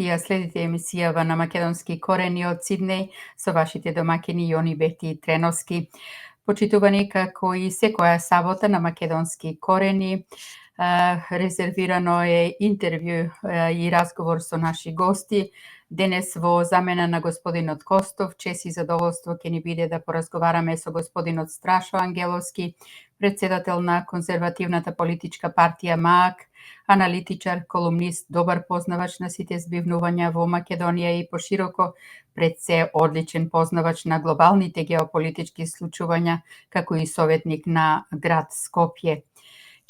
Ја следите емисијава на македонски корени од Сиднеј со вашите домакини Јони Бехти и Треновски. Почитувани како и секоја сабота на македонски корени, резервирано е интервју и разговор со наши гости. Денес во замена на господинот Костов, чест и задоволство ќе ни биде да поразговараме со господинот Страшо Ангеловски, председател на конзервативната политичка партија МААК, аналитичар, колумнист, добар познавач на сите збивнувања во Македонија и пошироко, пред се одличен познавач на глобалните геополитички случувања, како и советник на град Скопје.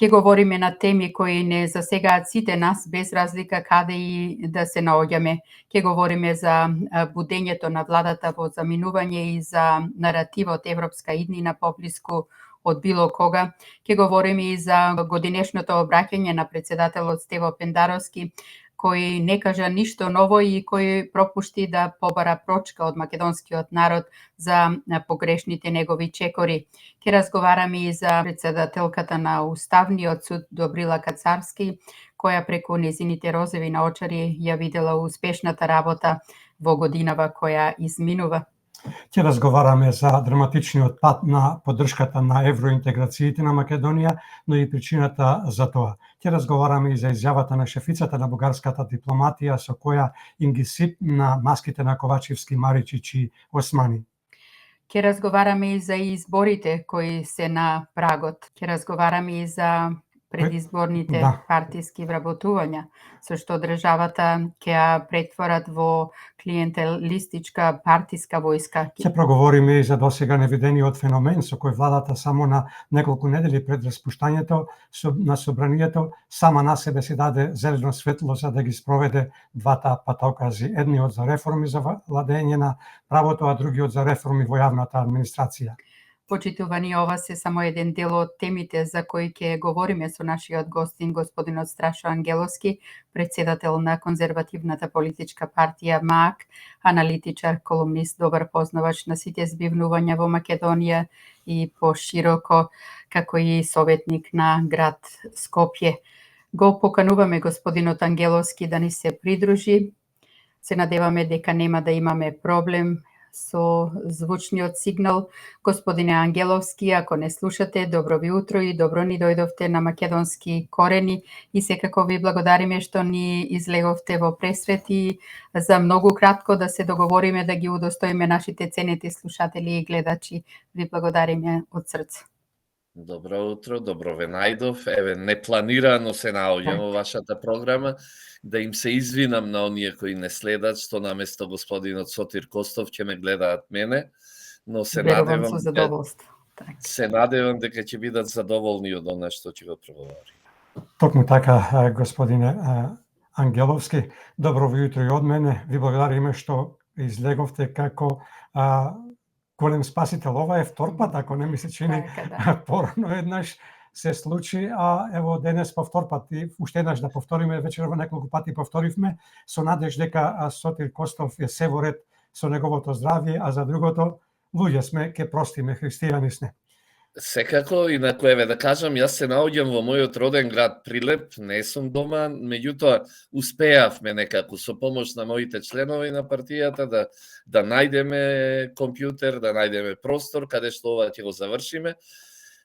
Ке говориме на теми кои не засегаат сите нас, без разлика каде и да се наоѓаме. Ке говориме за будењето на владата во заминување и за наративот Европска иднина поблиску од било кога. Ке говориме и за годинешното обраќање на председателот Стево Пендаровски, кој не кажа ништо ново и кој пропушти да побара прочка од македонскиот народ за погрешните негови чекори. Ке разговараме и за председателката на Уставниот суд Добрила Кацарски, која преку незините розови наочари ја видела успешната работа во годинава која изминува. Ќе разговараме за драматичниот пат на поддршката на евроинтеграциите на Македонија, но и причината за тоа. Ќе разговараме и за изјавата на шефицата на бугарската дипломатија со која им ги сипна маските на Ковачевски, Маричич и Османи. Ќе разговараме и за изборите кои се на прагот. Ќе разговараме и за предизборните партиски вработувања, со што државата ќе ја претворат во клиентелистичка партиска војска. Ќе проговориме и за досега невидениот феномен со кој владата само на неколку недели пред распуштањето на собранието сама на себе си даде зелено светло за да ги спроведе двата патокази. Едниот за реформи за владење на правото, а другиот за реформи во јавната администрација. Почитувани, ова се само еден дел од темите за кои ќе говориме со нашиот гостин, господинот Страшо Ангеловски, председател на конзервативната политичка партија МААК, аналитичар, колумнист, добар познавач на сите збивнувања во Македонија и пошироко, како и советник на град Скопје. Го покануваме господинот Ангеловски да ни се придружи. Се надеваме дека нема да имаме проблем со звучниот сигнал. Господине Ангеловски, ако не слушате, добро ви утро и добро ни дојдовте на македонски корени и секако ви благодариме што ни излеговте во пресвет и за многу кратко да се договориме да ги удостоиме нашите ценети слушатели и гледачи. Ви благодариме од срце. Добро утро, добро ве најдов. Еве, непланирано се наоѓам во вашата програма. Да им се извинам на оние кои не следат, што наместо господинот Сотир Костов ќе ме гледаат мене, но се надевам дека ќе бидат задоволни од она што ќе го проговори. Токму така, господине Ангеловски, добро ви утро и од мене. Ви благодариме што излеговте како голем спасител. Ова е втор пат, ако не ми се чини порано еднаш се случи, а ево денес по втор пат и уште еднаш да повториме, вечерва неколку пати повторивме, со надеж дека Сотир Костов е се во ред со неговото здравје, а за другото, луѓе сме, ке простиме, христијани сме. Секако, инаку еве да кажам, јас се наоѓам во мојот роден град Прилеп, не сум дома, меѓутоа успеавме некако со помош на моите членови на партијата да најдеме компјутер, да најдеме простор каде што ова ќе го завршиме.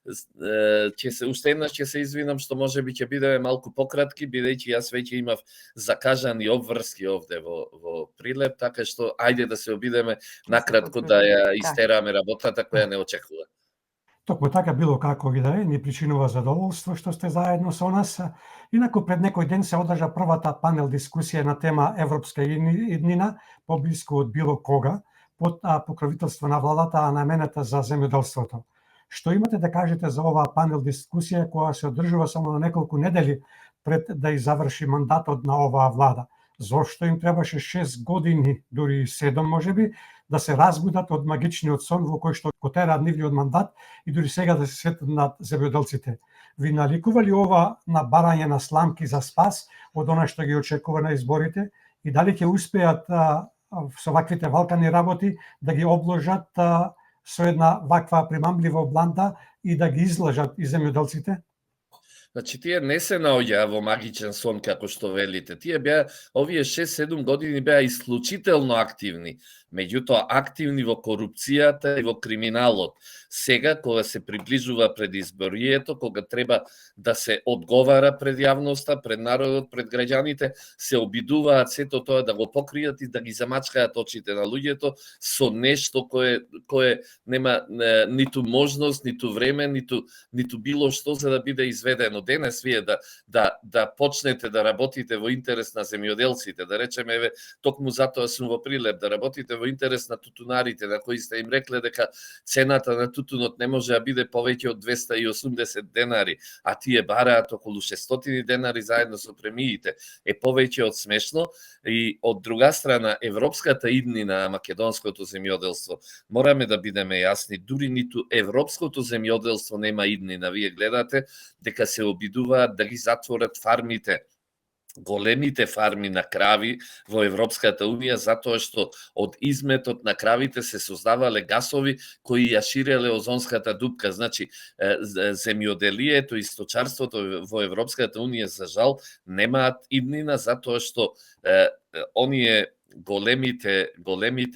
Уште еднаш ќе се извинам што можеби ќе бидеме малку пократки, бидејќи јас веќе имав закажани обврски овде во Прилеп, така што ајде да се обидеме накратко да ја истераме работата која не очекува. Токму така, било како и да е, ни причинува задоволство што сте заедно со нас. Инаку пред некој ден се одржа првата панел дискусија на тема Европска иднина, поблиску од било кога, под покровителство на владата, а намената за земјоделството. Што имате да кажете за оваа панел дискусија која се одржува само на неколку недели пред да заврши мандатот на оваа влада? Зошто им требаше 6 години, дури 7 можеби, да се разбудат од магичниот сон во кој што го тера нивниот мандат и дури сега да се сетат над земјоделците? Ви наликува ли ова на барање на сламки за спас од она што ги очекува на изборите и дали ќе успеат со ваквите валкани работи да ги обложат со една ваква примамлива обланда и да ги излажат и земјоделците? Значи, тие не се наоѓаа во магичен сон, како што велите. Тие беа, овие 6-7 години беа исклучително активни. Меѓутоа, активни во корупцијата и во криминалот. Сега, кога се приближува пред изборието, кога треба да се одговара пред јавноста, пред народот, пред граѓаните, се обидуваат сето тоа да го покријат и да ги замачкаат очите на луѓето со нешто кое нема ниту можност, ниту време, ниту било што за да биде изведено. Денес вие да почнете да работите во интерес на земјоделците, да речеме, еве, токму затоа сум во Прилеп, да работите во интерес на тутунарите, на кои сте им рекле дека цената на тутунот не може да биде повеќе од 280 денари, а тие бараат околу 600 денари заедно со премиите, е повеќе од смешно. И од друга страна, европската иднина на македонското земјоделство, мораме да бидеме јасни, дури ниту европското земјоделство нема иднина. Вие гледате дека се обидуваат да ги затворат фармите, големите фарми на крави во Европската Унија, затоа што од изметот на кравите се создавале гасови кои ја ширеле озонската дупка. Значи, земјоделието и сточарството во Европската Унија, за жал, немаат иднина, затоа што оние големите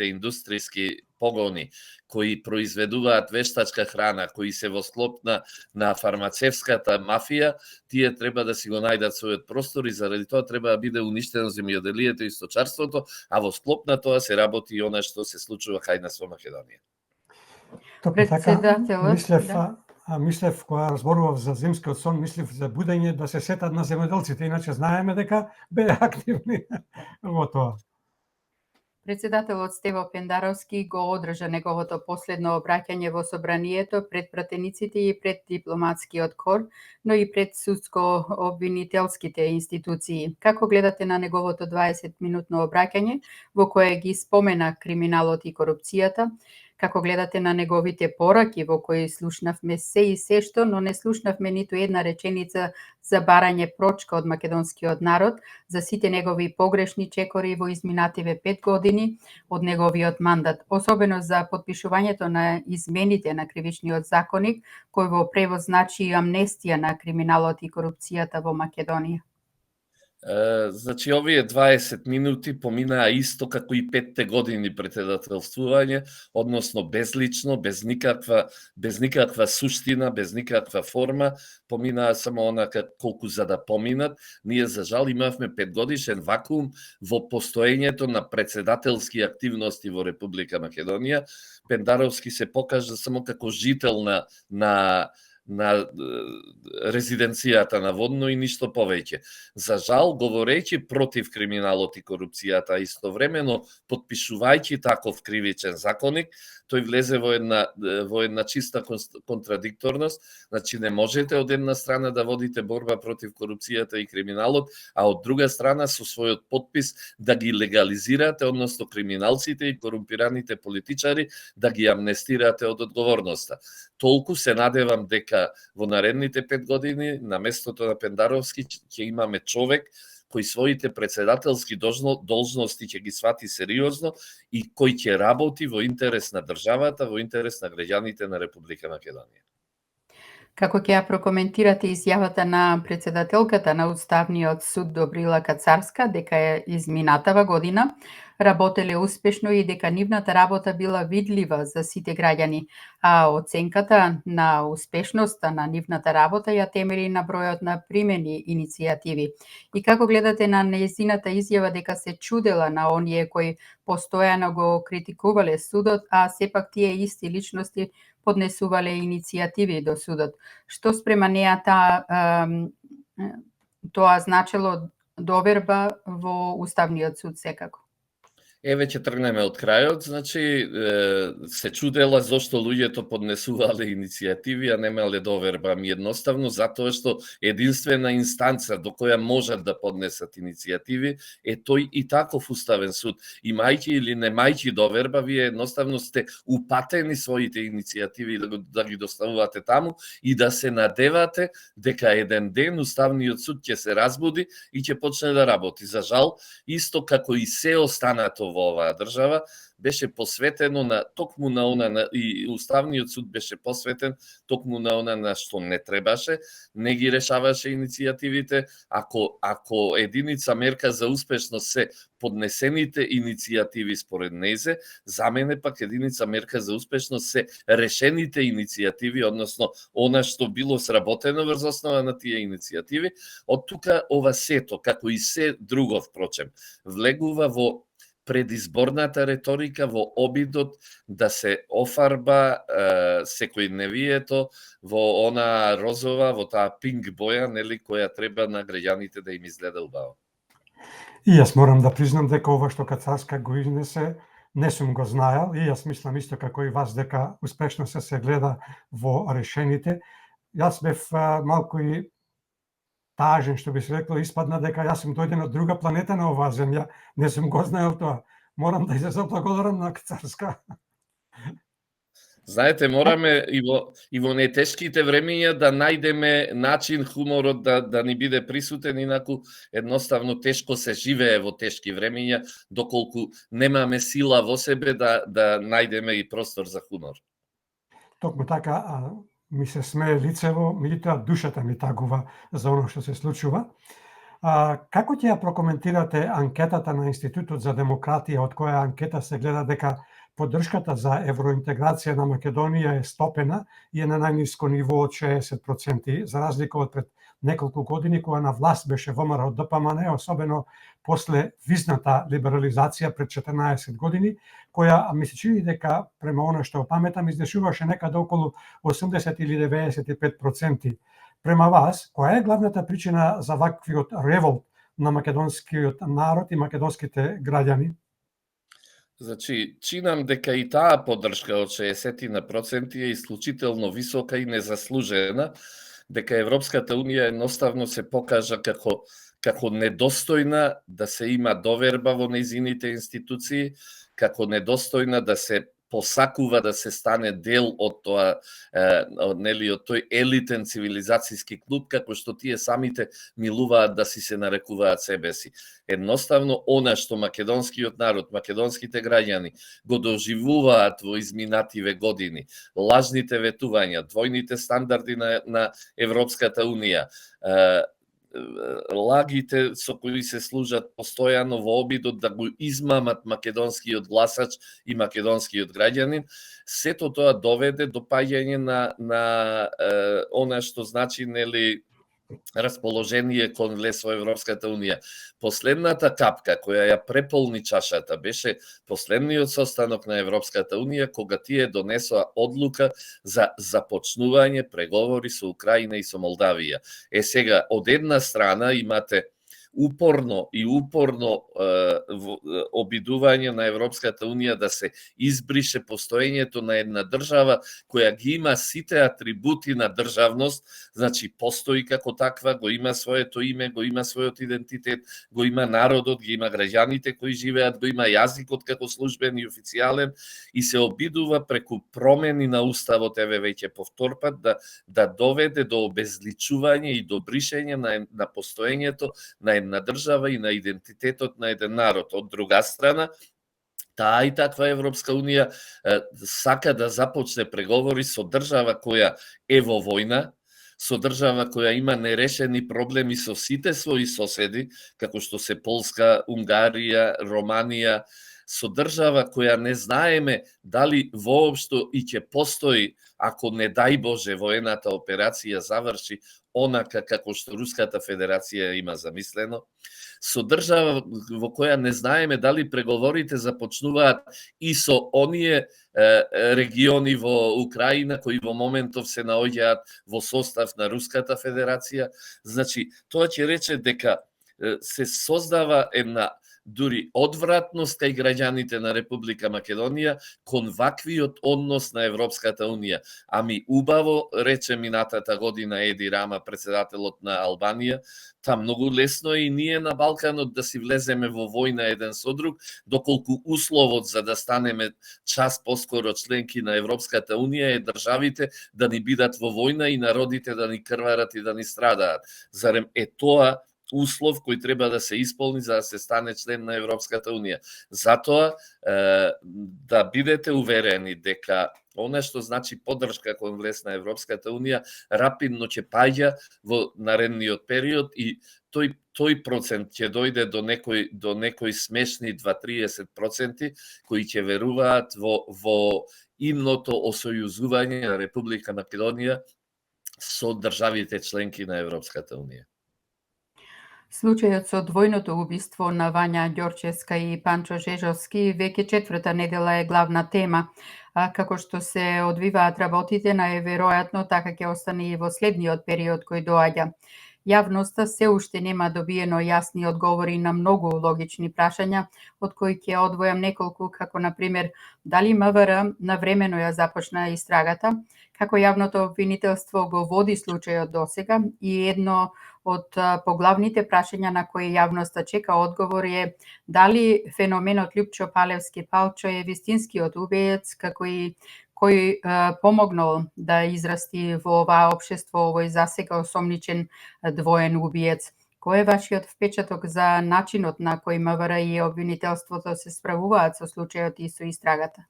индустријски погони кои произведуваат вештачка храна, кои се во склоп на фармацевската мафија, тие треба да си го најдат својот простор и заради тоа треба да биде уништено земјоделието и сточарството, а во склоп на тоа се работи и она што се случува кај нас во Македонија. Токму така, Председателот, мислев кога разборував за зимскиот сон, мислев за будење да се сетат на земјоделците, иначе знаеме дека беа активни во тоа. Председателот Стево Пендаровски го одржа неговото последно обраќање во собранието пред пратениците и пред дипломатскиот кор, но и пред судско-обвинителските институции. Како гледате на неговото 20-минутно обраќање во кое ги спомена криминалот и корупцијата? Како гледате на неговите пораки во кои слушнавме се и се што, но не слушнавме ниту една реченица за барање прочка од македонскиот народ, за сите негови погрешни чекори во изминативе 5 години од неговиот мандат, особено за подпишувањето на измените на кривичниот законник, кој во превод значи амнестија на криминалот и корупцијата во Македонија? Значи, овие 20 минути поминаа исто како и 5 години председателствување, односно безлично, без никаква суштина, без никаква форма, поминаа само онака колку за да поминат. Ние, за жал, имавме 5 годишен вакуум во постоењето на председателски активности во Република Македонија. Пендаровски се покажа само како жител на резиденцијата на Водно и ништо повеќе. За жал, говорејќи против криминалот и корупцијата, истовремено подпишувајќи таков кривичен законник, тој влезе во една чиста контрадикторност. Значи, не можете од една страна да водите борба против корупцијата и криминалот, а од друга страна со својот подпис да ги легализирате, односно криминалците и корумпираните политичари да ги амнестирате од одговорноста. Толку се надевам дека во наредните 5 години на местото на Пендаровски ќе имаме човек кој своите председателски должности ќе ги свати сериозно и кој ќе работи во интерес на државата, во интерес на граѓаните на Република Македонија. Како ќе ја прокоментирате изјавата на председателката на Уставниот суд Добрила Кацарска дека е изминатава година работеле успешно и дека нивната работа била видлива за сите граѓани, а оценката на успешноста на нивната работа ја темели на бројот на примени иницијативи? И како гледате на нејзината изјава дека се чудела на оние кои постојано го критикувале судот, а сепак тие исти личности поднесувале иницијативи до судот? Што спрема неа тоа значело доверба во Уставниот суд секако? Еве ќе тргнеме од крајот, значи се чудела зошто луѓето поднесувале иницијативи, а немале доверба. Ми едноставно затоа што единствена инстанца до која можат да поднесат иницијативи е тој и таков Уставен суд. Имајќи или немајќи доверба, вие едноставно сте упатени своите иницијативи да ги доставувате таму и да се надевате дека еден ден Уставниот суд ќе се разбуди и ќе почне да работи. За жал, исто како и се останато право во оваа држава беше посветено на токму на она и Уставниот суд беше посветен токму на она на што не требаше, не ги решаваше иницијативите. Ако единица мерка за успешност се поднесените иницијативи според незе, за мене пак единица мерка за успешност се решените иницијативи, односно она што било сработено врз основа на тие иницијативи. Од тука ова сето, како и се друго впрочем, влегува во предизборната реторика, во обидот да се офарба секојдневието во она розова, во таа пинк боја, нели, која треба на граѓаните да им изгледа убаво. И јас морам да признам дека ова што Кацарска го изнесе, не сум го знаел, и јас мислам исто како и вас дека успешно се гледа во решените. Јас бев малку и тажен, што би се рекло, испадна дека јас сум дојден од друга планета на оваа земја, не сум го знаел тоа. Морам да се заблагодарам на Кацарска. Знаете, мораме и во нетешките времења да најдеме начин хуморот да ни биде присутен, инаку едноставно тешко се живее во тешки времења, доколку немаме сила во себе да најдеме и простор за хумор. Токму така, ми се смее лицево, меѓутоа душата ми тагува за оно што се случува. Како ќе ја прокоментирате анкетата на Институтот за демократија, од која анкета се гледа дека поддршката за евроинтеграција на Македонија е стопена и е на најниско ниво од 60%, за разлика од пред неколку години кога на власт беше ВМРО ДПМН, особено после визната либерализација пред 14 години, која ми се чини дека према она што паметам издешуваше некаде околу 80 или 95%. Према вас, која е главната причина за ваквиот револт на македонскиот народ и македонските граѓани? Значи, чинам дека и таа поддршка од 60% е исклучително висока и незаслужена, дека Европската Унија едноставно се покажа како недостојна да се има доверба во нејзините институции, како недостојна да се посакува да се стане дел од тоа, нели, од тој елитен цивилизацијски клуб, како што тие самите милуваат да си се нарекуваат себе си. Едноставно, она што македонскиот народ, македонските граѓани го доживуваат во изминативе години, лажните ветувања, двојните стандарди на Европската Унија, лагите со кои се служат постојано во обидот да го измамат македонскиот гласач и македонскиот граѓанин, сето тоа доведе до паѓање на она што значи, нели, расположение кон влез во Европската Унија. Последната капка која ја преполни чашата беше последниот состанок на Европската Унија, кога тие донесоа одлука за започнување преговори со Украина и со Молдавија. Сега, од една страна имате упорно обидување на Европската Унија да се избрише постоењето на една држава која ги има сите атрибути на државност, значи постои како таква, го има своето име, го има својот идентитет, го има народот, ги има граѓаните кои живеат, го има јазикот како службен и официјален, и се обидува преку промени на уставот, еве веќе повторпат, да доведе до обезличување и до бришење на постоењето на една држава и на идентитетот на еден народ. Од друга страна, таа и таква Европска Унија сака да започне преговори со држава која е во војна, со држава која има нерешени проблеми со сите своји соседи, како што се Полска, Унгарија, Романија, со држава која не знаеме дали воопшто и ќе постои, ако не дај Боже воената операција заврши онака како што Руската Федерација има замислено, со држава во која не знаеме дали преговорите започнуваат и со оние региони во Украина кои во моментов се наоѓаат во состав на Руската Федерација. Значи, тоа ќе рече дека се создава една дури одвратност кај граѓаните на Република Македонија кон ваквиот однос на Европската Унија. Ами убаво рече минатата година Еди Рама, председателот на Албанија, та многу лесно е и ние на Балканот да си влеземе во војна еден со друг, доколку условот за да станеме час поскоро членки на Европската Унија е државите да ни бидат во војна и народите да ни крварат и да ни страдаат. Зарем е тоа услов кој треба да се исполни за да се стане член на Европската Унија. Затоа да бидете уверени дека она што значи поддршка кон влез на Европската Унија рапидно ќе паѓа во наредниот период и тој процент ќе дојде до некои смешни 2-30% кои ќе веруваат во имното осојузување на Република Македонија со државите членки на Европската Унија. Случајот со двојното убиство на Вања Ѓорчевска и Панчо Жежовски веќе четврта недела е главна тема. Како што се одвиваат работите, најверојатно така ќе остане и во следниот период кој доаѓа. Јавноста се уште нема добиено јасни одговори на многу логични прашања, од кои ќе одвојам неколку, како на пример дали МВР навремено ја започна истрагата, како јавното обвинителство го води случајот досега и едно од поглавните прашања на кои јавноста чека одговор е дали феноменот Љупчо Палевски Палчо е вистинскиот убиец, како и кој помогнал да израсти во оваа општество овој засега осомничен двоен убиец. Кој е вашиот впечаток за начинот на кој МВР и обвинителството се справуваат со случајот и со истрагата?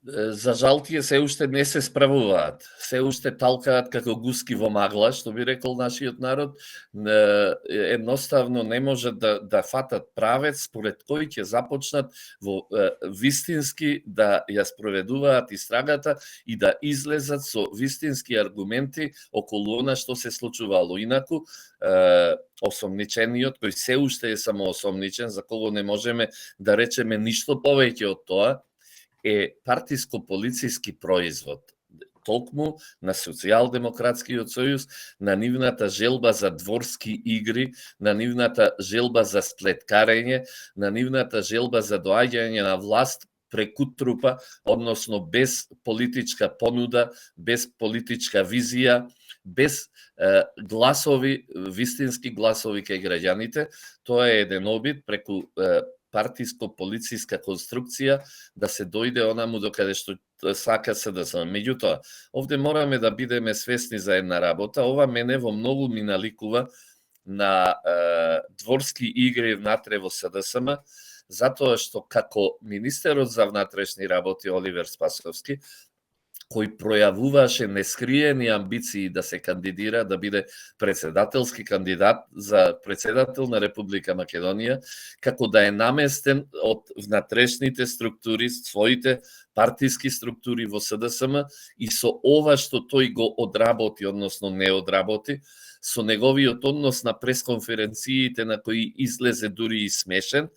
За жал тие се уште не се справуваат. Се уште талкаат како гуски во магла, што би рекол нашиот народ. Едноставно не може да фатат правец според кој ќе започнат во вистински да ја спроведуваат истрагата и да излезат со вистински аргументи околу она што се случувало. Инаку, осомничениот, кој се уште е само осомничен, за кого не можеме да речеме ништо повеќе од тоа, е партиско-полициски производ. Толкму на Социјалдемократскиот сојуз, на нивната желба за дворски игри, на нивната желба за сплеткарење, на нивната желба за доаѓање на власт преку трупа, односно без политичка понуда, без политичка визија, без гласови, вистински гласови кај граѓаните. Тоа е еден обид преку партиско-полициска конструкција да се дојде онаму докаде што сака СДСМ. Меѓутоа, овде мораме да бидеме свесни за една работа. Ова мене во многу ми наликува на дворски игри внатре во СДСМ, затоа што како министерот за внатрешни работи Оливер Спасовски, кој пројавуваше нескриени амбиции да се кандидира, да биде председателски кандидат за председател на Република Македонија, како да е наместен од внатрешните структури, своите партиски структури во СДСМ и со ова што тој го одработи, односно не одработи, со неговиот однос на пресконференциите на кои излезе дури и смешен,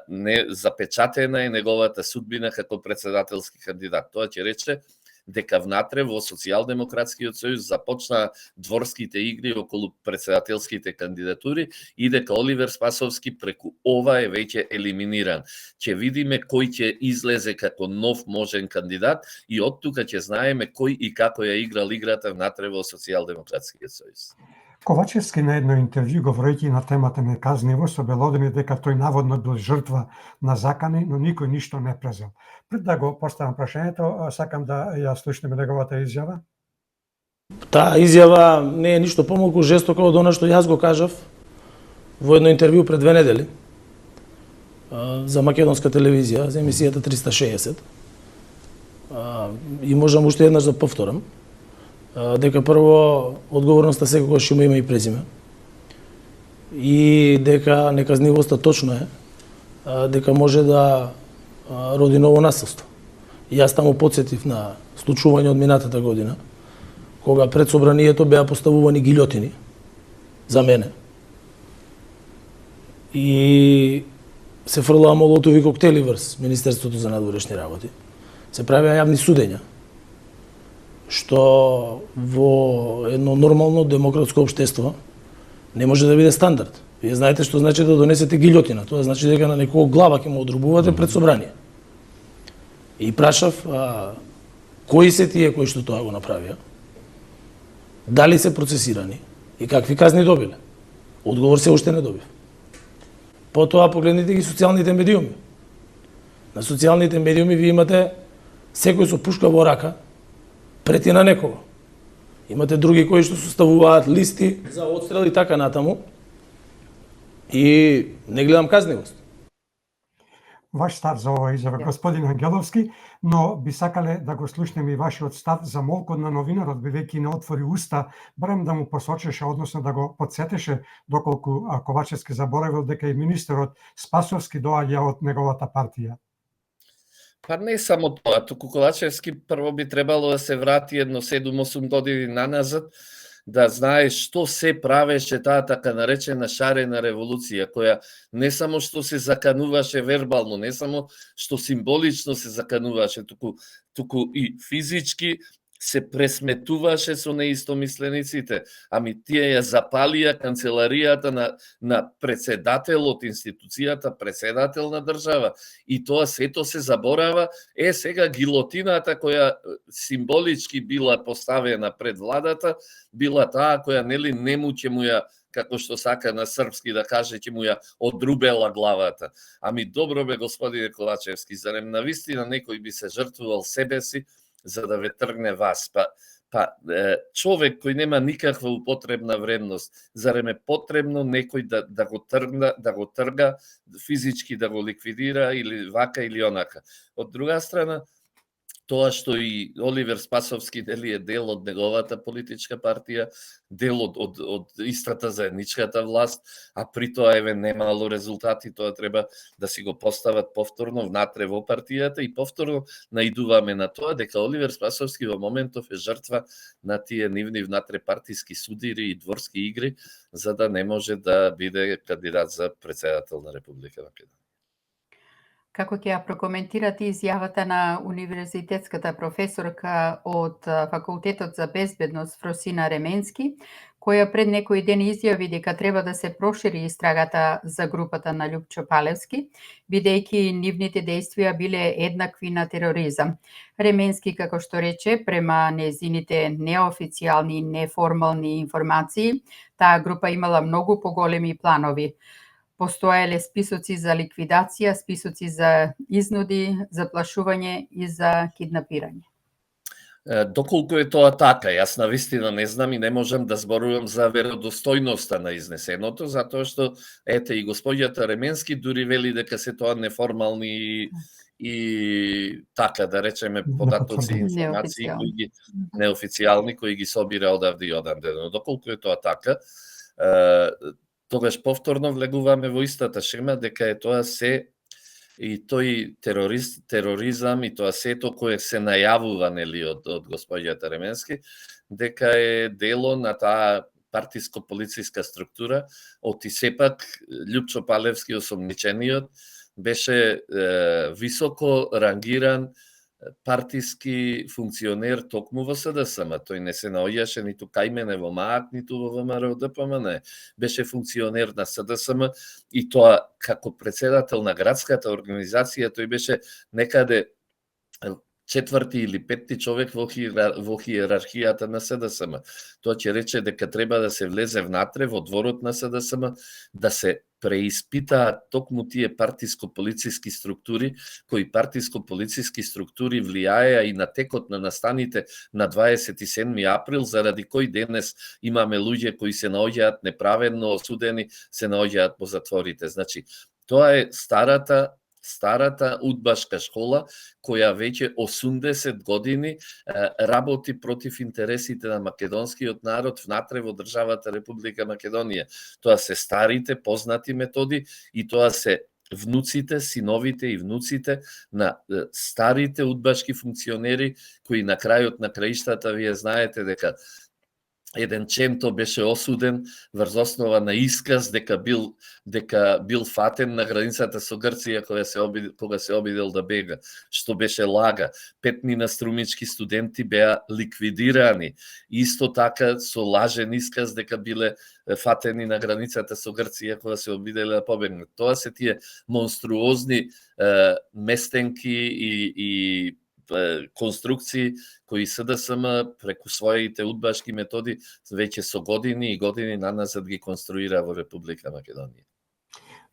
не запечатена е неговата судбина како председателски кандидат. Тоа ќе рече дека внатре во Социјалдемократскиот сојуз започна дворските игри околу председателските кандидатури и дека Оливер Спасовски преку ова е веќе елиминиран. Ќе видиме кој ќе излезе како нов можен кандидат и од тука ќе знаеме кој и како ја играл играта внатре во Социјалдемократскиот сојуз. Ковачевски на едно интервју, говорејќи на темата неказнивост, обелодени дека тој наводно бил жртва на закани, но никој ништо не презел. Пред да го поставам прашањето, сакам да ја слушнеме неговата изјава. Таа изјава не е ништо помалку жестока од она што јас го кажав во едно интервју пред 2 недели за македонска телевизија, за емисијата 360. И можам уште еднаш да повторам дека прво одговорноста секогаш има име и презиме и дека неказнивоста точно е дека може да роди ново насилство. Јас таму потсетив на случување од минатата година, кога пред собранието беа поставувани гилјотини за мене и се фрлаа молотови коктели врз Министерството за надворешни работи. Се правеа јавни судења, што во едно нормално демократско општество не може да биде стандард. Вие знаете што значи да донесете гилјотина. Тоа значи дека на некој глава ќе му одрубувате пред собрание. И прашав кои се тие кои што тоа го направија, дали се процесирани и какви казни добиле. Одговор се уште не добив. Потоа погледнете ги социјалните медиуми. На социјалните медиуми ви имате секој со пушка во рака прети на некого. Имате други кои што составуваат листи за отстрел и така натаму. и не гледам казнивост. Ваш став за ова изјава, Да. господин Ангеловски, но би сакале да го слушнеме и вашиот став за молкот на новинарот, бидејќи не отвори уста, барем да му посочеше, односно да го подсетеше, доколку Ковачевски заборавил дека и министерот Спасовски доаѓа од неговата партија. Па не само тоа, туку Ковачевски прво би требало да се врати едно 7-8 години наназад, да знае што се правеше таа така наречена шарена револуција, која не само што се закануваше вербално, не само што символично се закануваше, туку и физички се пресметуваше со неистомислениците. Ами тие ја запалија канцеларијата на председателот институцијата, председател на држава. И тоа сето се заборава. Сега гилотината која символички била поставена пред владата, била таа која нели нему ќе му ја, како што сака на српски да каже, ќе му ја одрубела главата. Ами добро бе, господине Ковачевски, зарем навистина некој би се жртвувал себе си за да ве тргне вас? Човек кој нема никаква употребна вредност, зарем е потребно некој да го трга, физички да го ликвидира или вака или онака. Од друга страна, тоа што и Оливер Спасовски дели е дел од неговата политичка партија, дел од истата заедничката власт, а при тоа еве немало резултати, тоа треба да си го постават повторно внатре во партијата и повторно наидуваме на тоа дека Оливер Спасовски во моментов е жртва на тие нивни внатре партиски судири и дворски игри, за да не може да биде кандидат за председател на Република Македонија. Како ќе ја прокоментирате изјавата на универзитетската професорка од Факултетот за безбедност Фросина Ременски, која пред некој ден изјави дека треба да се прошири истрагата за групата на Љупчо Палевски, бидејќи нивните дејствија биле еднакви на тероризам. Ременски, како што рече, према незините неофицијални и неформални информации, таа група имала многу поголеми планови. Постоеле списоци за ликвидација, списоци за изнуди, заплашување и за киднапирање. Доколку е тоа така, јас навистина не знам и не можам да зборувам за веродостојноста на изнесеното, затоа што, ете, и господјата Ременски дури вели дека се тоа неформални и така, да речеме, податоци и информации неофицијални кои ги собира одавде и одамде. Но доколку е тоа така, тогаш повторно влегуваме во истата шема дека е тоа се и тој тероризам и тоа сето кое се најавува нели од господјата Ременски, дека е дело на таа партиско-полициска структура, оти сепак Љупчо Палевски осомничениот беше високо рангиран партиски функционер токму во СДСМ. Тој не се наоѓаше ниту кај мене во МААК, ниту во ВМРО ДПМН. Беше функционер на СДСМ и тоа како председател на градската организација, тој беше некаде четврти или петти човек во хиерархијата на СДСМ. Тоа ќе рече дека треба да се влезе внатре во дворот на СДСМ, да се преиспитаат токму тие партиско-полициски структури, кои партиско-полициски структури влијаеа и на текот на настаните на 27. април, заради кој денес имаме луѓе кои се наоѓаат неправедно осудени, се наоѓаат по затворите. Значи, тоа е старата удбашка школа, која веќе 80 години работи против интересите на македонскиот народ внатре во државата Република Македонија. Тоа се старите познати методи и тоа се внуците, синовите и внуците на старите удбашки функционери кои на крајот на краиштата, вие знаете дека еден Ченто беше осуден врз основа на исказ дека бил фатен на границата со Грција кога се обидел да бега, што беше лага. 5 струмички студенти беа ликвидирани. Исто така со лажен исказ дека биле фатени на границата со Грција кога се обиделе да побегнат. Тоа се тие монструозни местенки и конструкции кои СДСМ преку своите удбашки методи веќе со години и години наназад ги конструира во Република Македонија.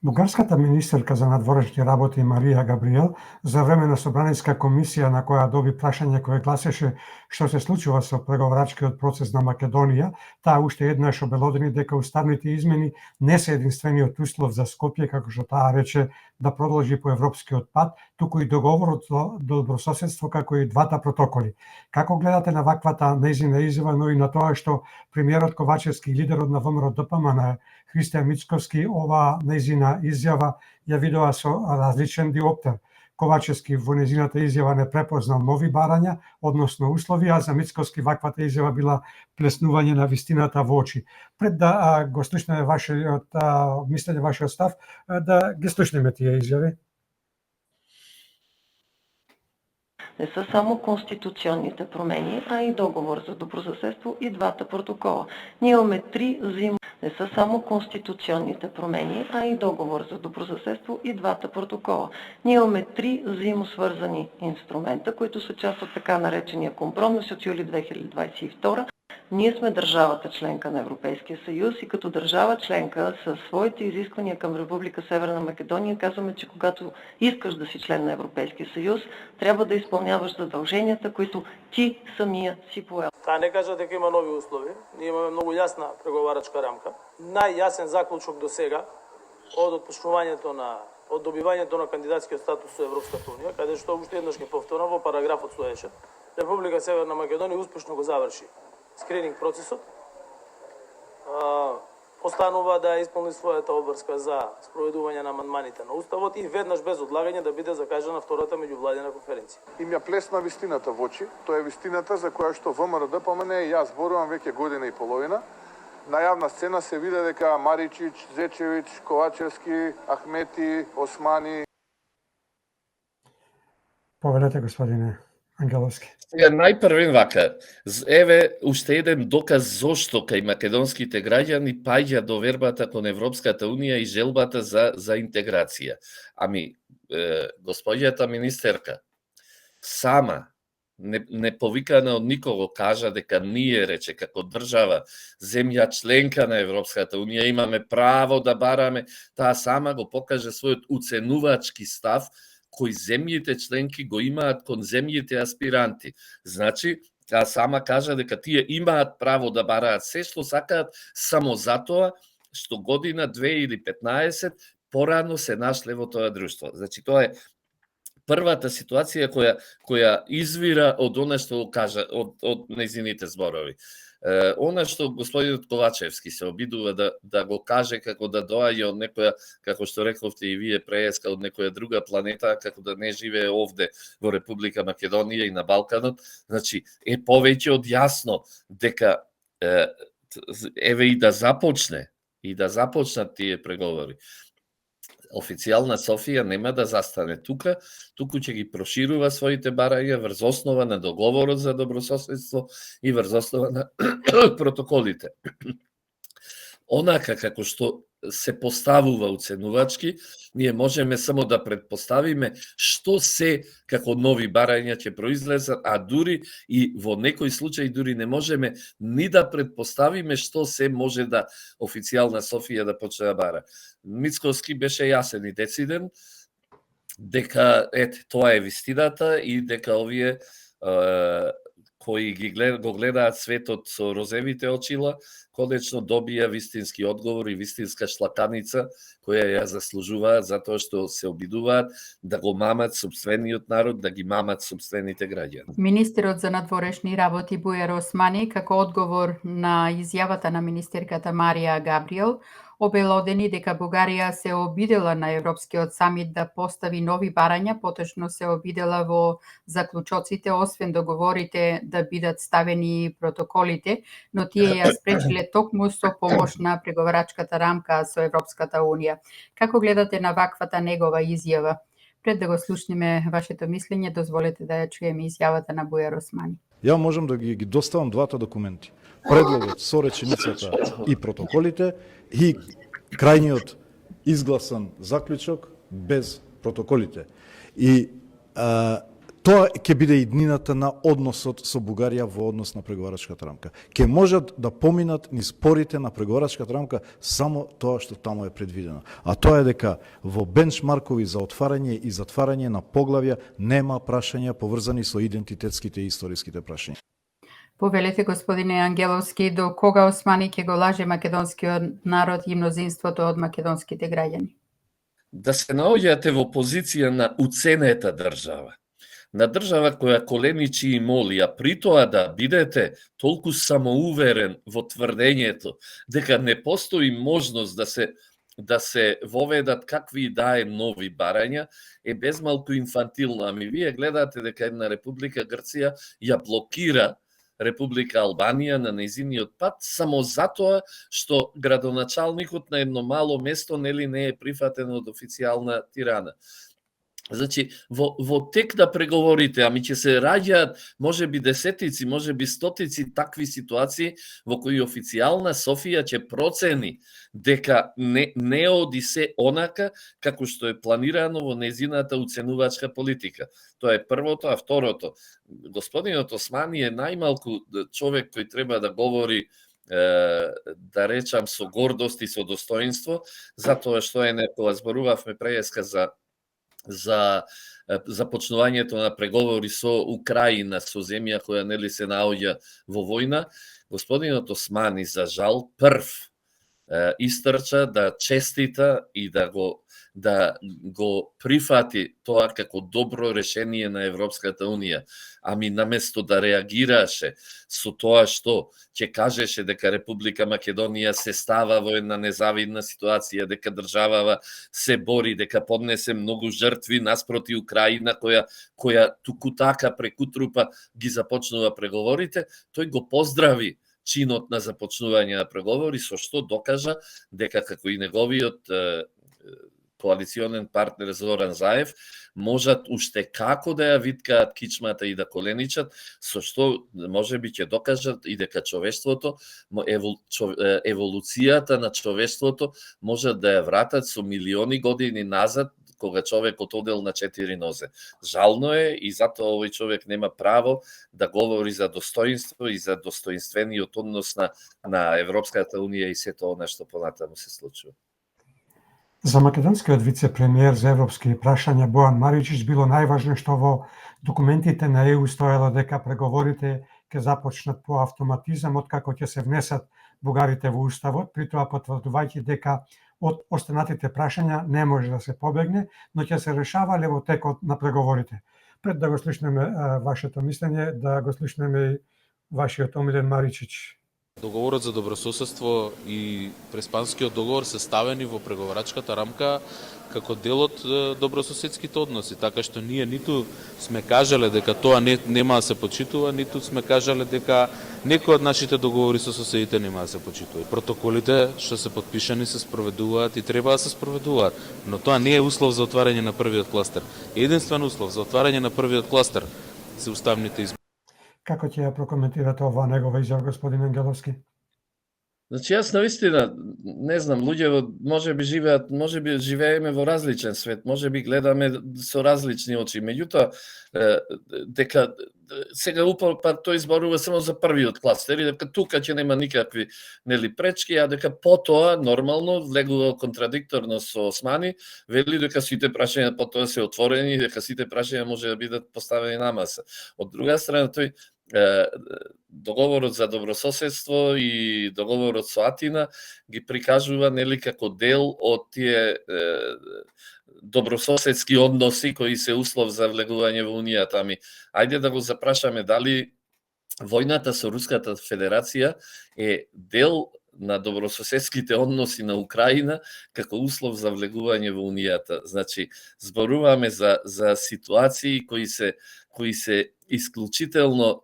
Бугарската министерка за надворешни работи Марија Габриел за време на собраниска комисија на која доби прашање кое гласеше што се случува со преговарачкиот процес на Македонија, таа уште еднаш обелодени дека уставните измени не се единствениот услов за Скопје, како што таа рече, да продолжи по европскиот пат, туку и договорот за добрососедство како и двата протоколи. Како гледате на ваквата нејзина изјава, но и на тоа што премиерот Ковачевски и лидерот на ВМРО ДПМН Христијан Мицковски ова нејзина изјава ја видува со различен диоптер. Ковачевски во нејзината изјава не препознал нови барања, односно услови, а за Мицковски ваквата изјава била плеснување на вистината во очи. Пред да го слушнеме вашиот мислење, вашиот став, да ги слушнеме тие изјави. Не са само конституционните промени, а и договор за добросъседство и двата протокола. Ние имаме Не са само конституционните промени, а и договор за добросъседство и двата протокола. Ние имаме 3 взаимосвързани инструмента, които са част от така наречения компромис от юли 2022. Ние сме държавата членка на Европейския съюз и като държава членка със своите изисквания към Република Северна Македония казваме, че когато искаш да си член на Европейския съюз, трябва да изпълняваш задълженията, които ти самия си поел. Таа не кажа дека има нови услови. Ние имаме многу јасна преговарачка рамка. Најјасен заклучок до сега од добивањето на кандидатскиот статус со Европската унија, каде што уште еднаш ќе повторам во параграфот стоеше, Република Северна Македонија успешно го заврши скрининг процесот, останува да исполни својата обврска за спроведување на амандманите на Уставот и веднаш без одлагање да биде закажана втората меѓувладина конференција. Им ја плесна вистината во очи, тоа е вистината за која што ВМРО ДПМН и јас зборувам веќе година и половина. На јавна сцена се виде дека Маричич, Зечевич, Ковачевски, Ахмети, Османи. Повелете, господине Ангеловски. Сега најпрвен вака, еве уште еден доказ зошто кај македонските граѓани паѓа довербата кон Европската унија и желбата за интеграција. Ами, господјата министерка, сама, не повикана од никого, кажа дека ние, рече, како држава, земја членка на Европската унија, имаме право да бараме, таа сама го покаже својот уценувачки став, кои земјите членки го имаат кон земјите аспиранти. Значи, таа сама кажа дека тие имаат право да бараат се што сакаат само затоа што година 2 или 15 порано се нашле во тоа друштво. Значи, тоа е првата ситуација која извира од она што кажа од нејзините зборови. Она што господинот Ковачевски се обидува да го каже како да доаѓа од некоја, како што рековте и вие прееска, од некоја друга планета, како да не живее овде во Република Македонија и на Балканот, значи е повеќе од јасно дека еве и да започнат тие преговори. Официјална Софија нема да застане тука, туку ќе ги проширува своите барања врз основа на договорот за добрососедство и врз основа на протоколите. Онака како што се поставува уценувачки, ние можеме само да предпоставиме што се како нови барања ќе произлезат, а дури и во некој случај дури не можеме ни да предпоставиме што се може да официјална Софија да почне да бара. Мицковски беше јасен и дециден дека тоа е вистината и дека овие кои го гледаат светот со розевите очила, конечно добија вистински одговор и вистинска шлаканица која ја заслужуваат затоа што се обидуваат да го мамат сопствениот народ, да ги мамат сопствените граѓани. Министерот за надворешни работи Бујар Османи, како одговор на изјавата на министерката Марија Габриел, обелодени дека Бугарија се обидела на Европскиот самит да постави нови барања, поточно се обидела во заклучоците, освен договорите да бидат ставени протоколите, но тие ја спречиле токму со помош на преговарачката рамка со Европската унија. Како гледате на ваквата негова изјава? Пред да го слушнеме вашето мислење, дозволете да ја чуеме изјавата на Бујар Османи. Ја можам да ги доставам двата документи. Предлогот со реченицата и протоколите и крајниот изгласан заклучок без протоколите. И Тоа ќе биде иднината на односот со Бугарија во однос на преговарачката рамка. Ќе можат да поминат низ спорите на преговарачката рамка само тоа што таму е предвидено. А тоа е дека во бенчмаркови за отварање и затварање на поглавја нема прашања поврзани со идентитетските и историските прашања. Повелете, господине Ангеловски, до кога Османи ќе го лаже македонскиот народ и мнозинството од македонските граѓани? Да се наоѓате во позиција на уценета држава. На држава која коленичи и моли, а при тоа да бидете толку самоуверен во тврдењето дека не постои можност да се воведат какви да е нови барања, е безмалку инфантилно. Ами вие гледате дека една Република Грција ја блокира Република Албанија на нејзиниот пат само затоа што градоначалникот на едно мало место не е прифатен од официјална Тирана. Значи, во тек да преговорите, ами ќе се раѓаат можеби десетици, можеби стотици такви ситуации во кои официјална Софија ќе процени дека не оди се онака како што е планирано во незината уценувачка политика. Тоа е првото, а второто, господинот Османи е најмалку човек кој треба да говори да речам со гордост и со достоинство, затоа што кога зборувавме преска за започнувањето на преговори со Украина, со земја која нели се наоѓа во војна, господинот Османи за жал прв истрча да честита и да го прифати тоа како добро решение на Европската Унија. Ами наместо да реагираше со тоа што ќе кажеше дека Република Македонија се става во една незавидна ситуација, дека државава се бори, дека поднесе многу жртви наспроти Украина која туку така преку трупа ги започнува преговорите, тој го поздрави чинот на започнување на преговори, со што докажа дека како и неговиот коалиционен партнер Зоран Заев можат уште како да ја виткаат кичмата и да коленичат, со што можеби ќе докажат и дека човештвото, еволуцијата на човештвото можат да ја вратат со милиони години назад, кога човекот одел на 4 нозе. Жално е и затоа овој човек нема право да говори за достоинство и за достоинствениот однос на Европската Унија и сето она што понатаму се случува. За македонскиот вице-премиер за европски прашања Бојан Маричич било најважно што во документите на ЕУ стоело дека преговорите ќе започнат по автоматизам откако ќе се внесат бугарите во уставот, при тоа потврдувајќи дека од останатите прашања не може да се побегне, но ќе се решавале во текот на преговорите. Пред да го слушнеме вашето мислење, да го слушнеме и вашиот омилен Маричич. Договорот за добрососедство и Преспанскиот договор се ставени во преговарачката рамка како дел од добрососедските односи, така што ние ниту сме кажале дека тоа нема да се почитува, ниту сме кажале дека некој од нашите договори со соседите нема да се почитува. Протоколите што се потпишани се спроведуваат и треба да се спроведуваат, но тоа не е услов за отварање на првиот кластер. Единствен услов за отварање на првиот кластер се уставните избори. Како ќе ја прокоментирате ова негова изјава, господин Ангеловски? Значи, јас навистина, не знам, луѓе можеби живееме во различен свет, можеби гледаме со различни очи, меѓутоа, дека сега тој зборува само за првиот кластер и дека тука ќе нема никакви пречки, а дека потоа нормално влегува контрадикторно со Османи, вели дека сите прашања потоа се отворени, дека сите прашања може да бидат поставени на маса. Од друга страна, тој договорот за добрососедство и договорот со Атина ги прикажува како дел од тие добрососедски односи кои се услов за влегување во Унијата. Ами, ајде да го запрашаме дали војната со Руската Федерација е дел на добрососедските односи на Украина како услов за влегување во Унијата. Значи, зборуваме за ситуации кои се исклучително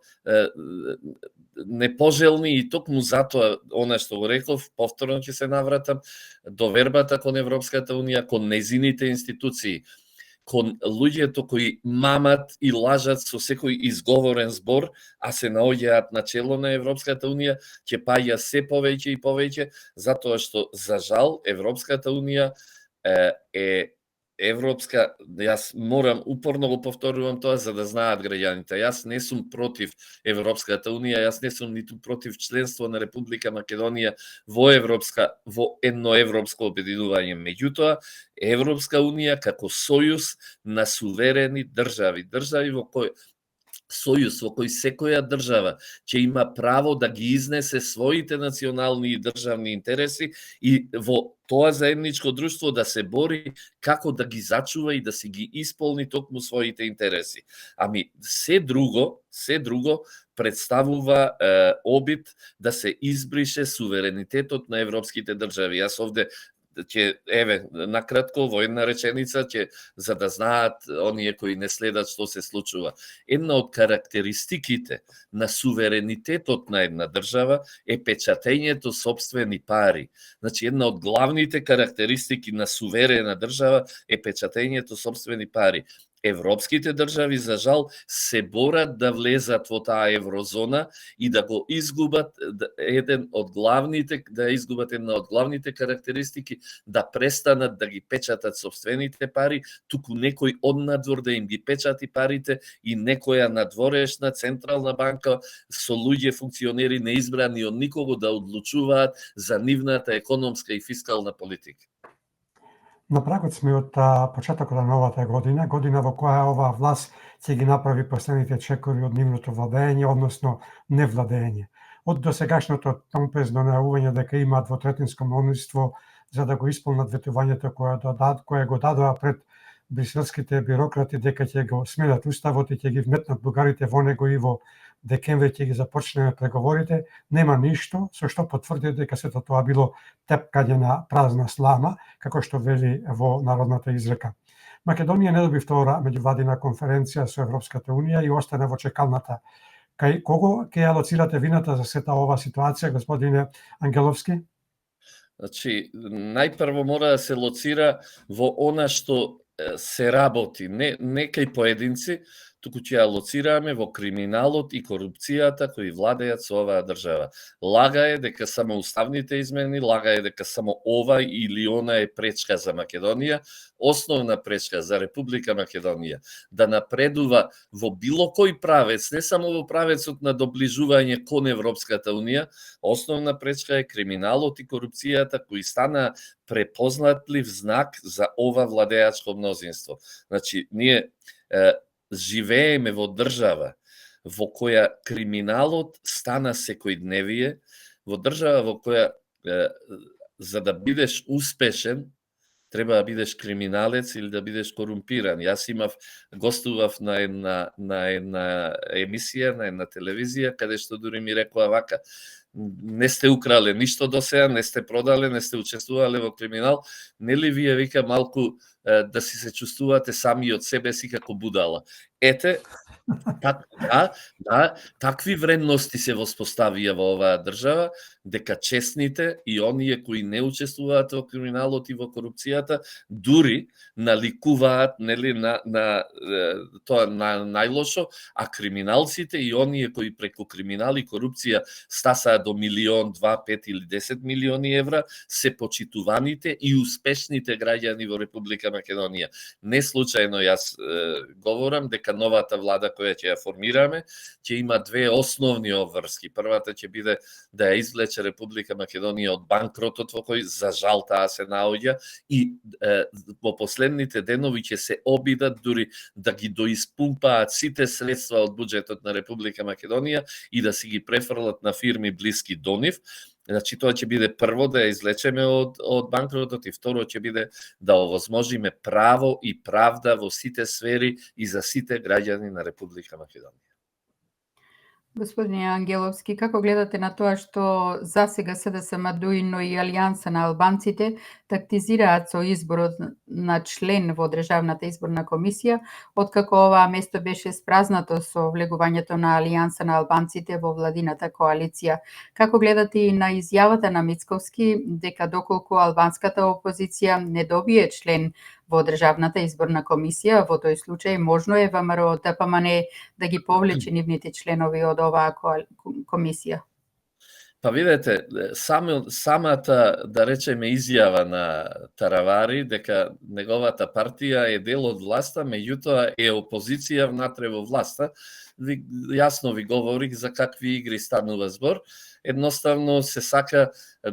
непожелни и токму затоа, она што го реков, повторно ќе се навратам, довербата кон Европската Унија, кон незините институции, кон луѓето кои мамат и лажат со секој изговорен збор, а се наоѓаат на чело на Европската Унија, ќе паѓа се повеќе и повеќе, затоа што, за жал, Европската Унија е европска, јас морам упорно го повторувам тоа за да знаат граѓаните. Јас не сум против Европската унија, јас не сум ниту против членство на Република Македонија во едно европско обединување. Меѓутоа, Европска унија како сојуз на суверени држави во кој сојуз во кој секоја држава ќе има право да ги изнесе своите национални и државни интереси и во тоа заедничко друштво да се бори како да ги зачува и да си ги исполни токму своите интереси. Ами се друго представува обид да се избрише суверенитетот на европските држави. Јас овде накратко во една реченица за да знаат оние кои не следат што се случува. Една од карактеристиките на суверенитетот на една држава е печатењето сопствени пари. Значи, една од главните карактеристики на суверена држава е печатењето сопствени пари. Европските држави, за жал, се борат да влезат во таа еврозона и да го изгубат една од главните карактеристики, да престанат да ги печатат сопствените пари, туку некој однадвор да им ги печати парите и некоја надворешна централна банка со луѓе функционери неизбрани од никого да одлучуваат за нивната економска и фискална политика. На прагот сме од почетокот на новата година во која оваа власт ќе ги направи последните чекори од нивното владење, односно невладење. Од досегашното помпезно најавување дека има двотретинско мнозинство за да го исполнат ветувањето кое го дадоа пред бриселските бирократи дека ќе го сменат уставот и ќе ги вметнат бугарите во него и во декември ќе ги започнеме преговорите, нема ништо со што потврди дека сето тоа било тепкање на празна слама, како што вели во народната изрека. Македонија не доби втора меѓувладина конференција со Европската унија и остана во чекалната. Кај кого ќе алоцирате вината за сета ова ситуација, господине Ангеловски? Значи, најпрво мора да се лоцира во она што се работи, не кај поединци, туку ќе ја лоцираме во криминалот и корупцијата кои владеат со оваа држава. Лага е дека само уставните измени, лага е дека само ова или она е пречка за Македонија, основна пречка за Република Македонија да напредува во било кој правец, не само во правецот на доближување кон Европската унија, основна пречка е криминалот и корупцијата кои стана препознатлив знак за ова владеачко мнозинство. Значи, ние живееме во држава во која криминалот стана секојдневие, во држава во која за да бидеш успешен треба да бидеш криминалец или да бидеш корумпиран. Јас гостував на една емисија, на една телевизија, каде што дури ми рекоа вака: не сте украле ништо до сега, не сте продале, не сте учествувале во криминал, нели вие, вика, малку да си се чувствувате сами од себе си како будала. Ете, такви вредности се воспоставија во оваа држава, дека честните и оние кои не учествуваат во криминалот и во корупцијата, дури наликуваат на тоа најлошо, а криминалците и оние кои преку криминал и корупција стасаат до 1, 2, 5 или 10 милиони евра, се почитуваните и успешните граѓани во Република Македонија. Не случајно јас говорам дека новата влада која ќе ја формираме ќе има две основни обврски. Првата ќе биде да ја извлече Република Македонија од банкротот во кој за жал таа се наоѓа и во последните денови ќе се обидат дури да ги доиспумпаат сите средства од буџетот на Република Македонија и да си ги префрлат на фирми блиски до нив. Значи, тоа ќе биде прво да ја извлечеме од банкротот и второ ќе биде да овозможиме право и правда во сите сфери и за сите граѓани на Република Македонија. Господине Ангеловски, како гледате на тоа што засега СДСМ-ДУ, но и Алијанса на албанците тактизираат со изборот на член во Државната изборна комисија, откако оваа место беше спразнато со влегувањето на Алијанса на албанците во владината коалиција? Како гледате и на изјавата на Мицковски дека доколку албанската опозиција не добие член во Државната изборна комисија, во тој случај можно е ВМРО ДПМН да ги повлече нивните членови од оваа комисија? Па видете, самата, да речеме, изјава на Таравари дека неговата партија е дел од власта, меѓутоа е опозиција внатре во власта, јасно ви говорих за какви игри станува збор. Едноставно се сака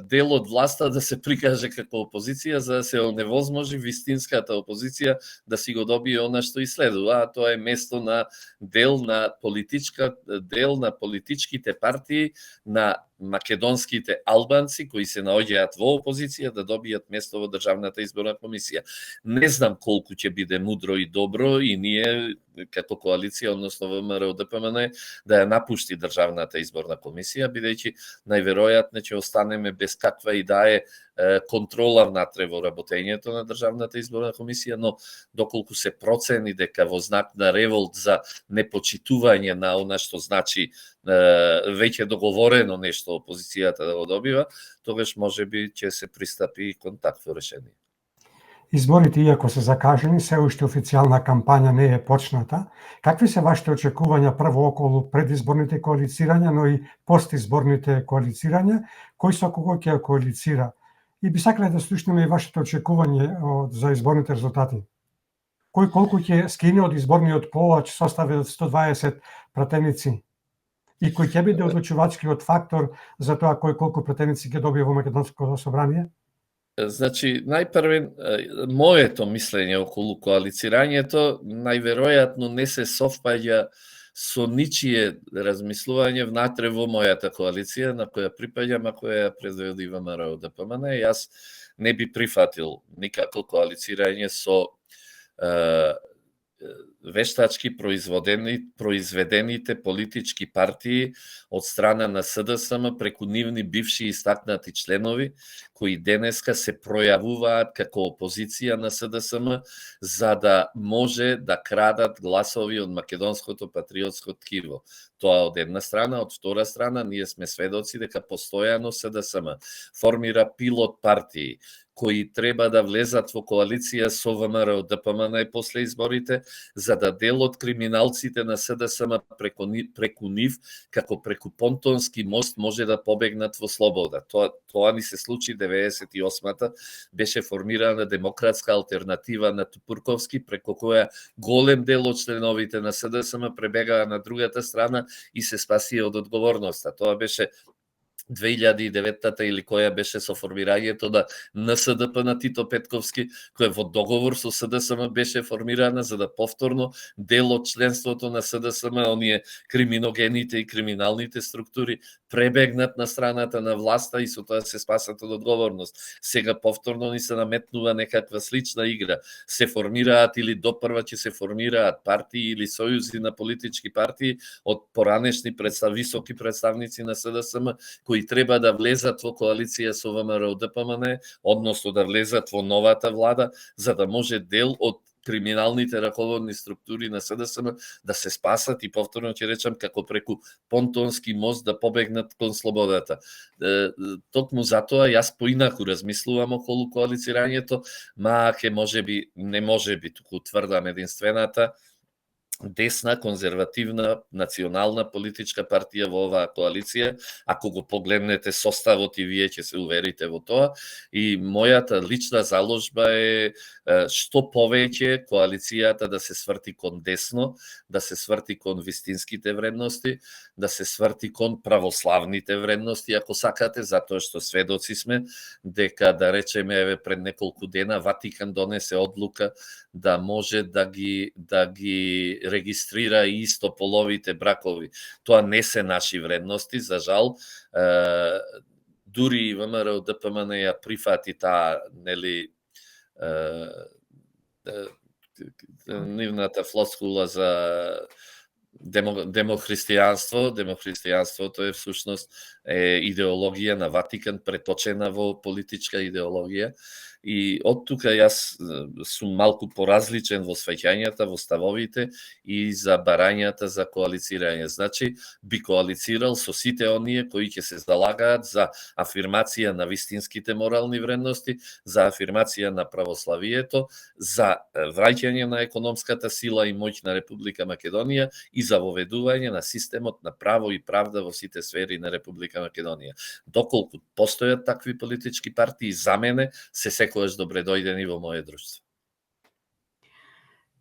дел од власта да се прикаже како опозиција, за да се оневозможи вистинската опозиција да си го добие она што и следува, а тоа е место на дел на политичките партии, на македонските албанци кои се наоѓаат во опозиција да добијат место во Државната изборна комисија. Не знам колку ќе биде мудро и добро и ние како коалиција, односно ВМРО ДПМН, да ја напушти Државната изборна комисија, бидејќи најверојатно ќе останеме без каква и да е контрола внатре во работењето на Државната изборна комисија, но доколку се процени дека во знак на револт за непочитување на она што значи веќе договорено нешто опозицијата да го добива, тогаш можеби ќе се пристапи и кон такво решение. Изборите, иако се закажени, се уште официјална кампања не е почната. Какви се вашите очекувања прво околу предизборните коалицирања, но и постизборните коалицирања? Кој со кого ќе коалицира? И би сакале да слушнеме и вашите очекување за изборните резултати. Кој колку ќе скине од изборниот колач составен од 120 пратеници? И кој ќе биде одлучувачкиот фактор за тоа кој колку пратеници ќе добие во Македонското собрание? Значи, најпрвен, моето мислење околу коалицирањето најверојатно не се совпаѓа со ничие размислување внатре во мојата коалиција, на која припаѓам, а која ја предводи ВМРО ДПМН. Јас не би прифатил никако коалицирање со вештачки произведените политички партии од страна на СДСМ преку нивни бивши истакнати членови, кои денеска се пројавуваат како опозиција на СДСМ, за да може да крадат гласови од македонското патриотско ткиво. Тоа од една страна, од втора страна, ние сме сведоци дека постојано СДСМ формира пилот партии, кои треба да влезат во коалиција со ВМРО ДПМН после изборите, за да дел од криминалците на СДСМ преку нив, како преку понтонски мост, може да побегнат во слобода. Тоа ни се случи 98-та, беше формирана демократска алтернатива на Тупурковски, преку која голем дел од членовите на СДСМ пребегаа на другата страна и се спасија од одговорноста. Тоа беше 2009-та или која беше со формирањето на НСДП на Тито Петковски, која во договор со СДСМ беше формирана за да повторно дел од членството на СДСМ, оние криминогените и криминалните структури пребегнат на страната на власта и со тоа се спасат од одговорност. Сега повторно ни се наметнува некаква слична игра. Се формираат или допрва ќе се формираат партии или сојузи на политички партии од поранешни високи представници на СДСМ, кои треба да влезат во коалиција со ВМРО ДПМН, односно да влезат во новата влада, за да може дел од криминалните раководни структури на СДСМ да се спасат и повторно ќе речам како преку понтонски мост да побегнат кон слободата. Токму затоа јас поинаку размислувам околу коалицирањето, мааке можеби, не можеби, туку тврдам единствената, десна, конзервативна, национална политичка партија во оваа коалиција. Ако го погледнете составот и вие ќе се уверите во тоа. И мојата лична заложба е што повеќе коалицијата да се сврти кон десно, да се сврти кон вистинските вредности, да се сврти кон православните вредности, ако сакате, затоа што сведоци сме дека, да речеме, еве пред неколку дена Ватикан донесе одлука да може да ги регистрира и истополовите бракови. Тоа не се наши вредности, за жал. Дури и ВМРО ДПМН ја прифати таа, нели, нивната флоскула за демохристијанство. Демохристијанството е всушност идеологија на Ватикан преточена во политичка идеологија. И од тука јас сум малку поразличен во сваќањата, во ставовите и за барањата за коалицирање. Значи, би коалицирал со сите оние кои ќе се залагаат за афирмација на вистинските морални вредности, за афирмација на православието, за враќање на економската сила и моќ на Република Македонија и за воведување на системот на право и правда во сите сфери на Република Република Македонија. Доколку постојат такви политички партии, за мене се секогаш добре дојдени во моје друштво.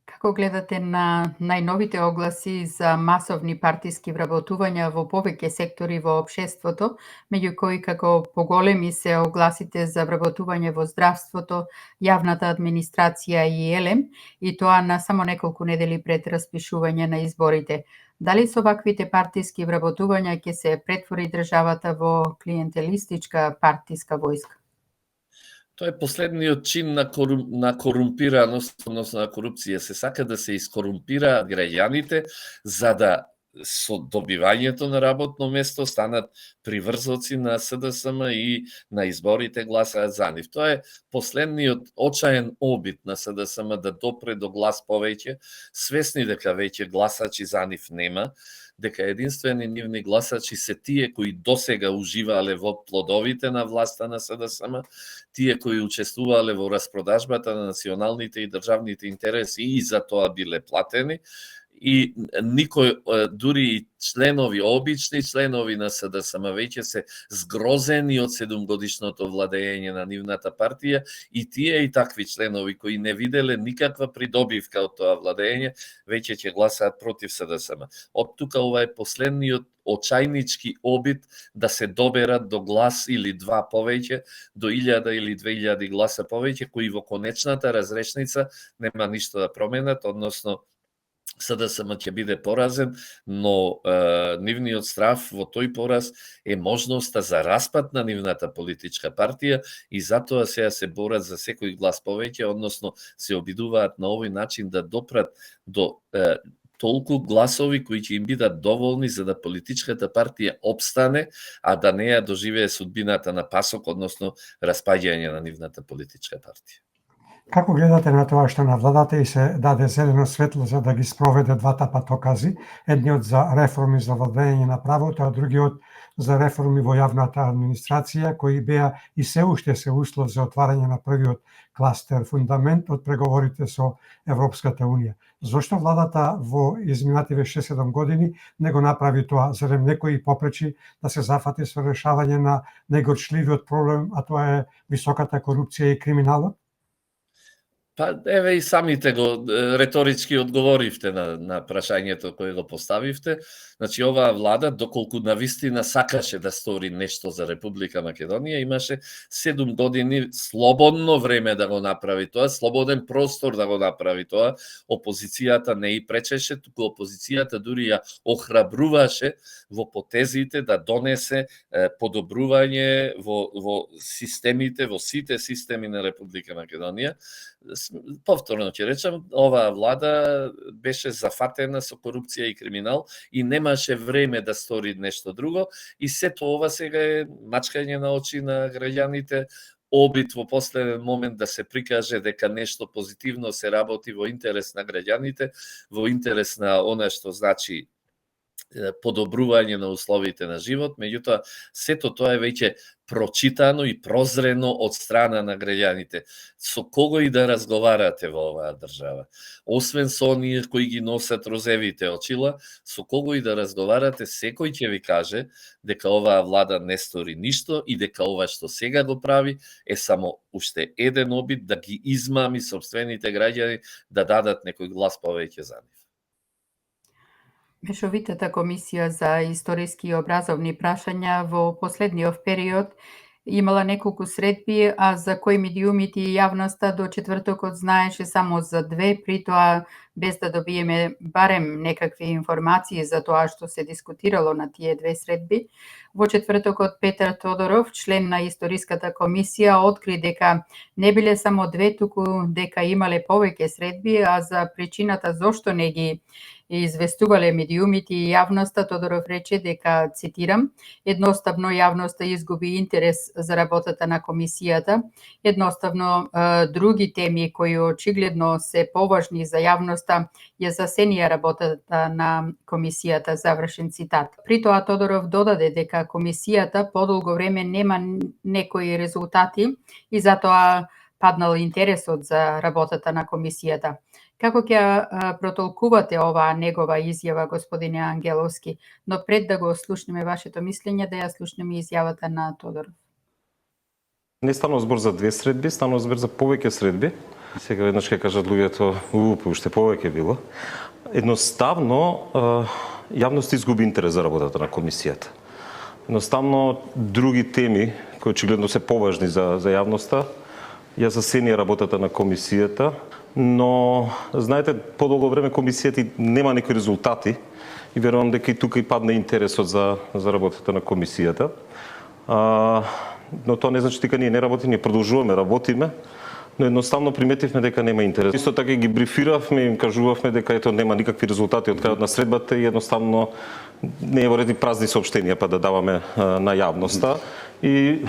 Како гледате на најновите огласи за масовни партиски вработувања во повеќе сектори во општеството, меѓу кои како поголеми се огласите за вработување во здравството, јавната администрација и ЕЛЕМ, и тоа на само неколку недели пред распишување на изборите. Дали со ваквите партиски вработувања ќе се претвори државата во клиентелистичка партиска војска? Тоа е последниот чин на корумпираност, односно на корупција. Се сака да се искорумпираат граѓаните за да со добивањето на работно место станат приврзоци на СДСМ и на изборите гласаат за нив. Тоа е последниот очаен обид на СДСМ да допре до глас повеќе, свесни дека веќе гласачи за нив нема, дека единствени нивни гласачи се тие кои досега уживале во плодовите на власта на СДСМ, тие кои учествувале во распродажбата на националните и државните интереси и за тоа биле платени, и никој, дури и членови, обични членови на СДСМ веќе се згрозени од 7-годишното владење на нивната партија, и тие и такви членови кои не виделе никаква придобивка од тоа владење, веќе ќе гласаат против СДСМ. Од тука ова е последниот очајнички обид да се доберат до глас или два повеќе, до 1000 или 2000 гласа повеќе, кои во конечната разрешница нема ништо да променат, односно СДСМ ќе биде поразен, но нивниот страв во тој пораз е можноста за распад на нивната политичка партија, и затоа сега се борат за секој глас повеќе, односно се обидуваат на овој начин да допрат до толку гласови кои ќе им бидат доволни за да политичката партија опстане, а да не ја доживее судбината на пасок, односно распаѓање на нивната политичка партија. Како гледате на тоа што на владата и се даде зелено светло за да ги спроведе двата патокази, едниот за реформи за владење на правото, а другиот за реформи во јавната администрација, кои беа и се уште се услов за отварање на првиот кластер, фундамент од преговорите со Европската Унија? Зошто владата во изминативе 6-7 години не го направи тоа? Зарем некој попречи да се зафати со решавање на најгорчливиот проблем, а тоа е високата корупција и криминалот? Па, еве и самите го реторички одговоривте на прашањето кое го поставивте. Значи, оваа влада, доколку навистина сакаше да стори нешто за Република Македонија, имаше 7 години слободно време да го направи тоа, слободен простор да го направи тоа. Опозицијата не и пречеше, туку опозицијата дури ја охрабруваше во потезите да донесе подобрување во системите, во сите системи на Република Македонија. Повторно ќе речам, оваа влада беше зафатена со корупција и криминал и немаше време да стори нешто друго, и сето ова сега е мачкање на очи на граѓаните, обид во последен момент да се прикаже дека нешто позитивно се работи во интерес на граѓаните, во интерес на она што значи подобрување на условите на живот, меѓутоа сето тоа е веќе прочитано и прозрено од страна на граѓаните. Со кого и да разговарате во оваа држава, освен со оние кои ги носат розевите очила, со кого и да разговарате, секој ќе ви каже дека оваа влада не стори ништо и дека ова што сега го прави е само уште еден обид да ги измами сопствените граѓани да дадат некој глас повеќе за нив. Мешовитата комисија за историски и образовни прашања во последниот период имала неколку средби, а за кои медиумите и јавноста до четвртокот знаеше само за 2, при тоа без да добиеме барем некакви информации за тоа што се дискутирало на тие 2 средби. Во четвртокот Петар Тодоров, член на историската комисија, откри дека не биле само 2, туку дека имале повеќе средби, а за причината зошто не ги известувале медиумите и јавноста, Тодоров рече дека, цитирам, едноставно јавноста изгуби интерес за работата на комисијата, едноставно други теми кои очигледно се поважни за јавноста ја засенија работата на комисијата, завршен цитат. При тоа Тодоров додаде дека комисијата подолго време нема некои резултати и затоа паднал интересот за работата на комисијата. Како ќе протолкувате оваа негова изјава, господине Ангеловски, но пред да го слушнеме вашето мислење, да ја слушнеме изјавата на Тодоров. Не станува збор за две средби, станува збор за повеќе средби. Сега веднаш ќе кажат луѓето, уште повеќе било. Едноставно, јавноста изгуби интерес за работата на комисијата. Едноставно, други теми, кои очигледно се поважни за јавноста, ја засени работата на комисијата, но, знаете, подолго време комисијата нема некои резултати и верувам дека и тука и падна интересот за работата на комисијата. Но тоа не значи дека ние не работиме, ние продолжуваме, работиме, но едноставно приметивме дека нема интерес. Исто така ги брифиравме, им кажувавме дека ето нема никакви резултати од крајот на средбата и едноставно не е вреди празни соопштенија па да даваме на јавноста. И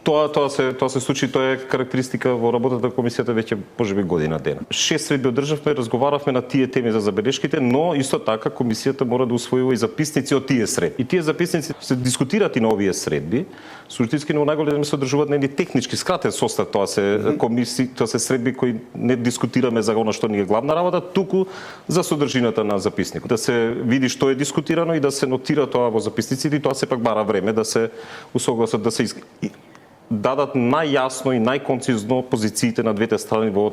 тоа се случи, тоа е карактеристика во работата на комисијата веќе можеби година дена. 6 средби одржавме, разговаравме на тие теми за забелешките, но исто така комисијата мора да усвојува и записници од тие средби. И тие записници се дискутират и на овие средби. Суштински во најголем се одржуваат на едни технички скратен состав, тоа се средби кои не дискутираме за она што ни е главна работа, туку за содржината на записникот. Да се види што е дискутирано и да се нотира тоа во записниците, и тоа сепак бара време да се усогласат, да се дадат најјасно и најконцизно позициите на двете страни во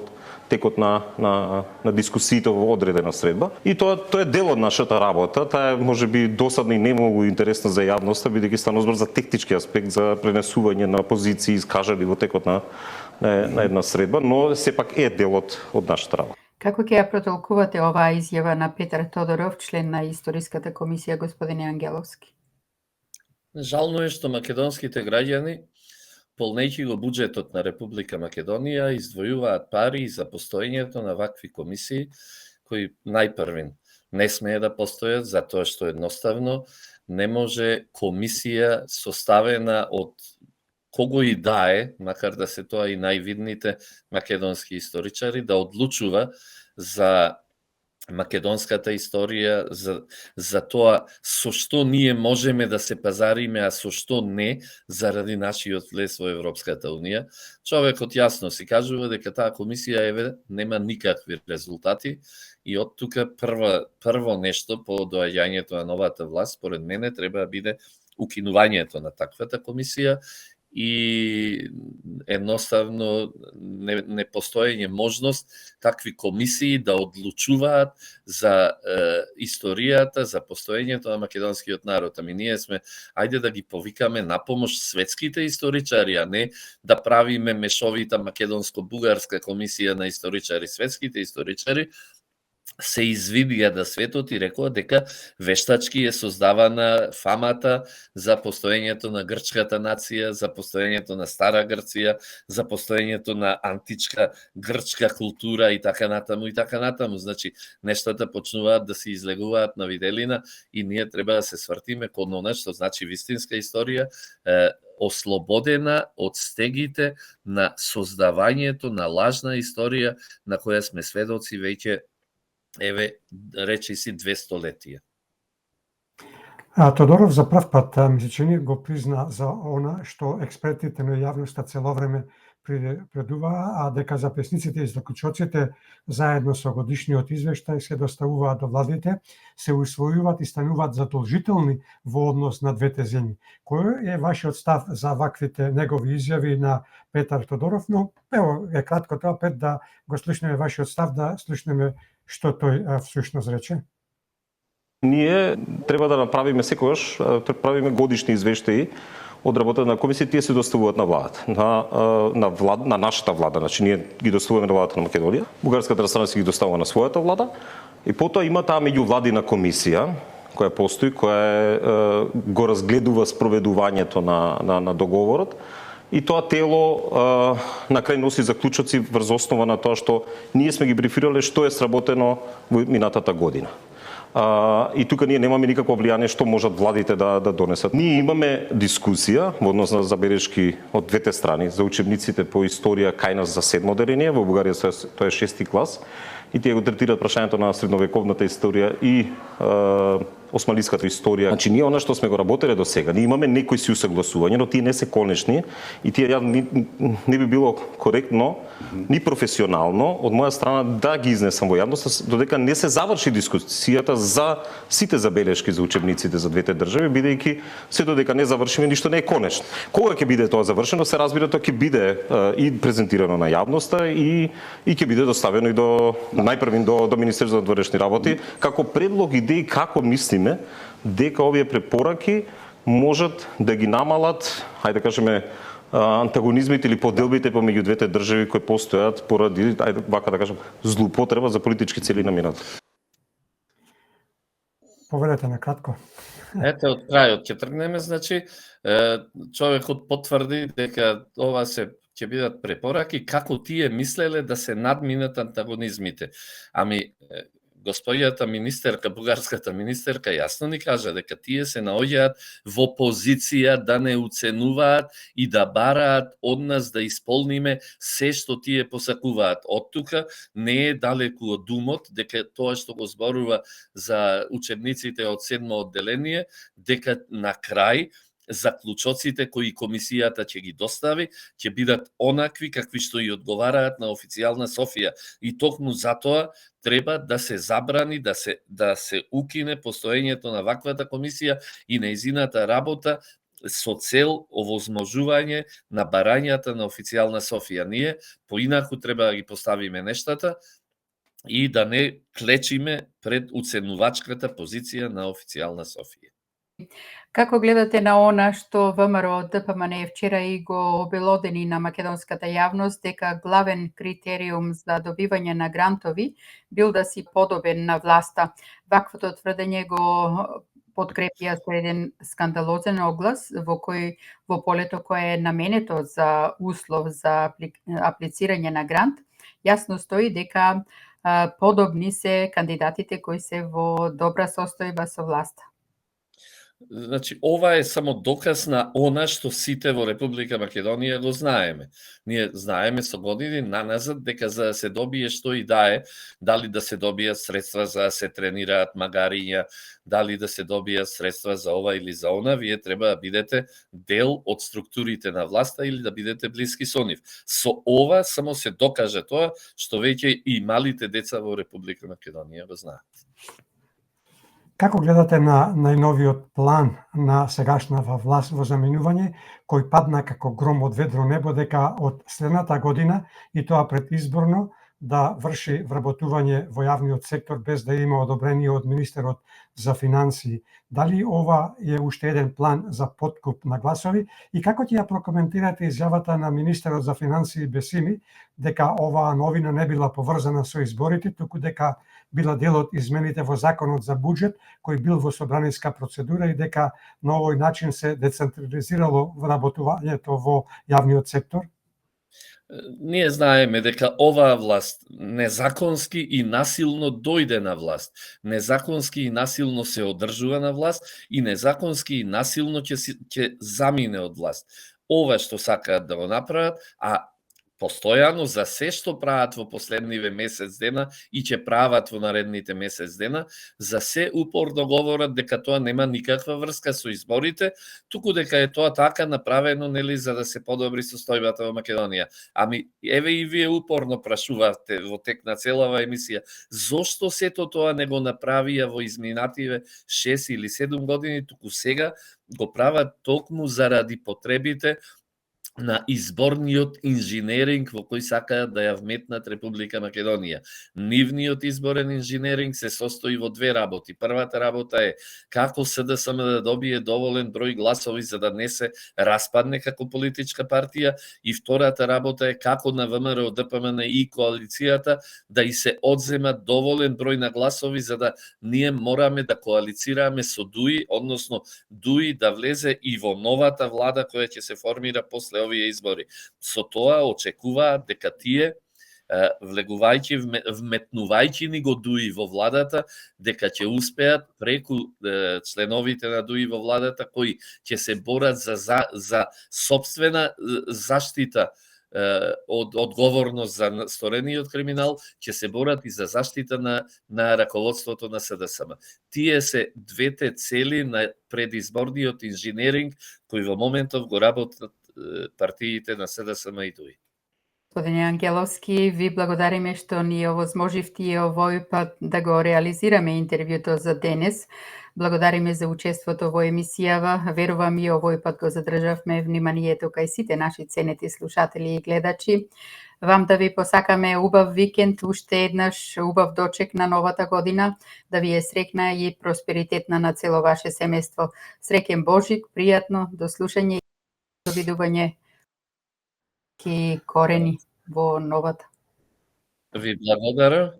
текот на дискусиите во одредена средба. И тоа е дел од нашата работа. Таа е можеби досадна и не многу интересна за јавноста, бидејќи станува збор за технички аспект, за пренесување на позиции искажани во текот на една средба, но сепак е дел од нашата работа. Како ќе ја протолкувате оваа изјава на Петар Тодоров, член на Историската комисија, господине Ангеловски? Жално е што македонските граѓани, полнејќи го буџетот на Република Македонија, издвојуваат пари за постоењето на вакви комисии, кои најпрвин не смее да постојат, затоа што едноставно не може комисија составена од кого и да е, макар да се тоа и највидните македонски историчари, да одлучува за македонската историја, за тоа со што ние можеме да се пазариме, а со што не, заради нашиот влез во Европската Унија. Човекот јасно си кажува дека таа комисија нема никакви резултати и од тука прво нешто по доаѓањето на новата власт, според мене, треба да биде укинувањето на таквата комисија и едноставно непостоење можност такви комисии да одлучуваат за историјата, за постоењето на македонскиот народ. Ами ние сме, ајде да ги повикаме на помош светските историчари, а не да правиме мешовита македонско-бугарска комисија на историчари. Светските историчари се извидија да светот и рекоа дека вештачки е создавана фамата за постоењето на грчката нација, за постоењето на Стара Грција, за постоењето на античка грчка култура и така натаму и така натаму. Значи, нештата почнуваат да се излегуваат на виделина и ние треба да се свртиме кон она што значи вистинска историја, ослободена од стегите на создавањето на лажна историја на која сме сведоци веќе речи си 2 столетија. Тодоров за прв пат, ми се чини, го призна за она што експертите на јавноста цело време предуваа, а дека записниците и заклучоците заедно со годишниот извештај се доставуваат до владите, се усвојуваат и стануваат задолжителни во однос на двете земји. Кој е вашиот став за ваквите негови изјави на Петар Тодоров? Но ево е кратко тоа, пред да го слушнеме вашиот став, да слушнеме што тој всушност рече. Ние треба да направиме секогаш, правиме годишни извештаи од работата на комисија, тие се доставуваат на владата, на нашата влада, значи ние ги доставуваме на владата на Македонија, бугарската страна си ги доставува на својата влада, и потоа има таа меѓувладина комисија која постои, која го разгледува спроведувањето на договорот, и тоа тело на крај носи заклучоци врз основа на тоа што ние сме ги брифирале што е сработено во минатата година. И тука ние немаме никакво влијание што можат владите да донесат. Ние имаме дискусија во однос на забелешки од двете страни за учебниците по историја кај нас за 7 оделение, во Бугарија тоа е 6 клас, и тие го третираат прашањето на средновековната историја и османлиската историја. Значи ние она што сме го работеле до сега, ние имаме некои си усагласувања, но тие не се конечни и тие не би било коректно ни професионално од моја страна да ги изнесам во јавност додека не се заврши дискусијата за сите забелешки за учебниците за двете држави, бидејќи се додека не завршиме ништо не е конечно. Кога ќе биде тоа завршено, се разбира тоа ќе биде и презентирано на јавноста и ќе биде доставено и до најпрвин до Министерството за външни работи како предлог идеи како мислиме дека овие препораки можат да ги намалат, хајде да кажеме, антагонизмите или поделбите помеѓу двете држави кои постојат поради, ајде вака да кажам, злоупотреба за политички цели на минато. Поведете на кратко. Ете, од крајот ќе тргнеме, значи, човекот потврди дека ова се ќе бидат препораки како тие мислеле да се надминат антагонизмите. Ами, господјата министерка, бугарската министерка, јасно ни кажа дека тие се наоѓаат во позиција да не уценуваат и да бараат од нас да исполниме се што тие посакуваат. Од тука не е далеку од умот дека тоа што го зборува за учебниците од 7 одделение, дека на крај заклучоците кои комисијата ќе ги достави, ќе бидат онакви какви што и одговараат на официјална Софија. И токму затоа треба да се забрани, да се укине постоењето на ваквата комисија и нејзината работа со цел овозможување на барањата на официјална Софија. Ние поинаку треба да ги поставиме нештата и да не клечиме пред уценувачката позиција на официјална Софија. Како гледате на она што ВМРО ДПМН вчера и го обелодени на македонската јавност дека главен критериум за добивање на грантови бил да си подобен на власта? Ваквото тврдење го подкрепија со еден скандалозен оглас во полето кое е наменето за услов за аплицирање на грант, јасно стои дека подобни се кандидатите кои се во добра состојба со власта. Значи, ова е само доказ на она што сите во Република Македонија го знаеме. Ние знаеме со години наназад дека за да се добие што и да е, дали да се добијат средства за да се тренираат магариња, дали да се добијат средства за ова или за она, вие треба да бидете дел од структурите на власта или да бидете блиски со нив. Со ова само се докаже тоа што веќе и малите деца во Република Македонија го знаат. Како гледате на најновиот план на сегашната власт во заменување, кој падна како гром од ведро небо дека од следната година и тоа предизборно да врши вработување во јавниот сектор без да има одобрение од министерот за финансии? Дали ова е уште еден план за подкуп на гласови и како ќе ја прокоментирате изјавата на министерот за финансии Бесими дека оваа новина не била поврзана со изборите, туку дека била дел од измените во законот за буџет кој бил во собраниска процедура и дека на овој начин се децентрализирало вработувањето во јавниот сектор? Ние знаеме дека оваа власт незаконски и насилно дојде на власт. Незаконски и насилно се одржува на власт и незаконски и насилно ќе замине од власт. Ова што сакаат да го направат, а постојано за се што прават во последниве месец дена и ќе прават во наредните месец дена, за се упорно говорат дека тоа нема никаква врска со изборите, туку дека е тоа така направено нели за да се подобри состојбата во Македонија. Ами еве и вие упорно прашувате во тек на целава емисија, зошто сето тоа не го направија во изминативе 6 или 7 години, туку сега го прават токму заради потребите на изборниот инженеринг во кој сакаат да ја вметнат Република Македонија. Нивниот изборен инженеринг се состои во две работи. Првата работа е како СДСМ да добие доволен број гласови за да не се распадне како политичка партија и втората работа е како на ВМРО, ДПМН и коалицијата да и се одземат доволен број на гласови за да ние мораме да коалицираме со ДУИ, односно ДУИ да влезе и во новата влада која ќе се формира после овие избори. Со тоа очекуваат дека тие, влегувајќи, вметнувајќи ни го ДУИ во владата, дека ќе успеат преку членовите на ДУИ во владата кои ќе се борат за собствена заштита одговорност за сторениот криминал, ќе се борат и за заштита на раководството на СДСМ. Тие се двете цели на предизборниот инженеринг кој во моментов го работат партиите на СДСМ и ДУИ. Господине Ангеловски, ви благодариме што ни овозможивте и овој пат да го реализираме интервјуто за денес. Благодариме за учеството во емисијава. Верувам и овој пат го задржавме вниманието кај сите наши ценети слушатели и гледачи. Вам да ви посакаме убав викенд, уште еднаш убав дочек на новата година, да ви е срекна и просперитетна на цело ваше семејство. Среќен Божик, пријатно, до слушање и довидување ки корени во новата. Ви благодарам.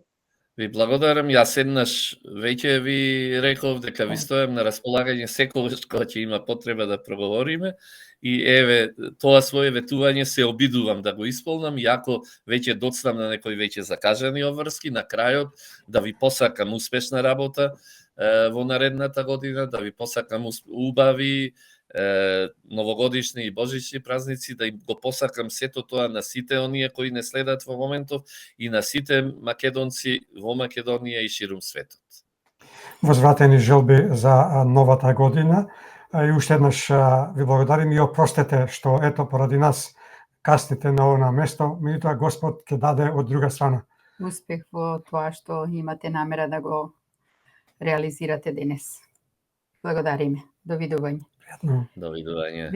Ви благодарам. Јас еднаш веќе ви реков дека ви стојам на располагање секогаш кога ќе има потреба да проговориме и еве тоа свое ветување се обидувам да го исполнам, иако веќе доцнам на некои веќе закажани обврски, на крајот да ви посакам успешна работа во наредната година, да ви посакам убави новогодишни и божични празници, да им го посакам сето тоа на сите оние кои не следат во моментов и на сите македонци во Македонија и ширум светот. Возвратени желби за новата година и уште еднаш ви благодарим и опростете што ето поради нас касните на она место, меѓутоа Господ ќе даде од друга страна. Успех во тоа што имате намера да го реализирате денес. Благодариме. Довидување. Довидување.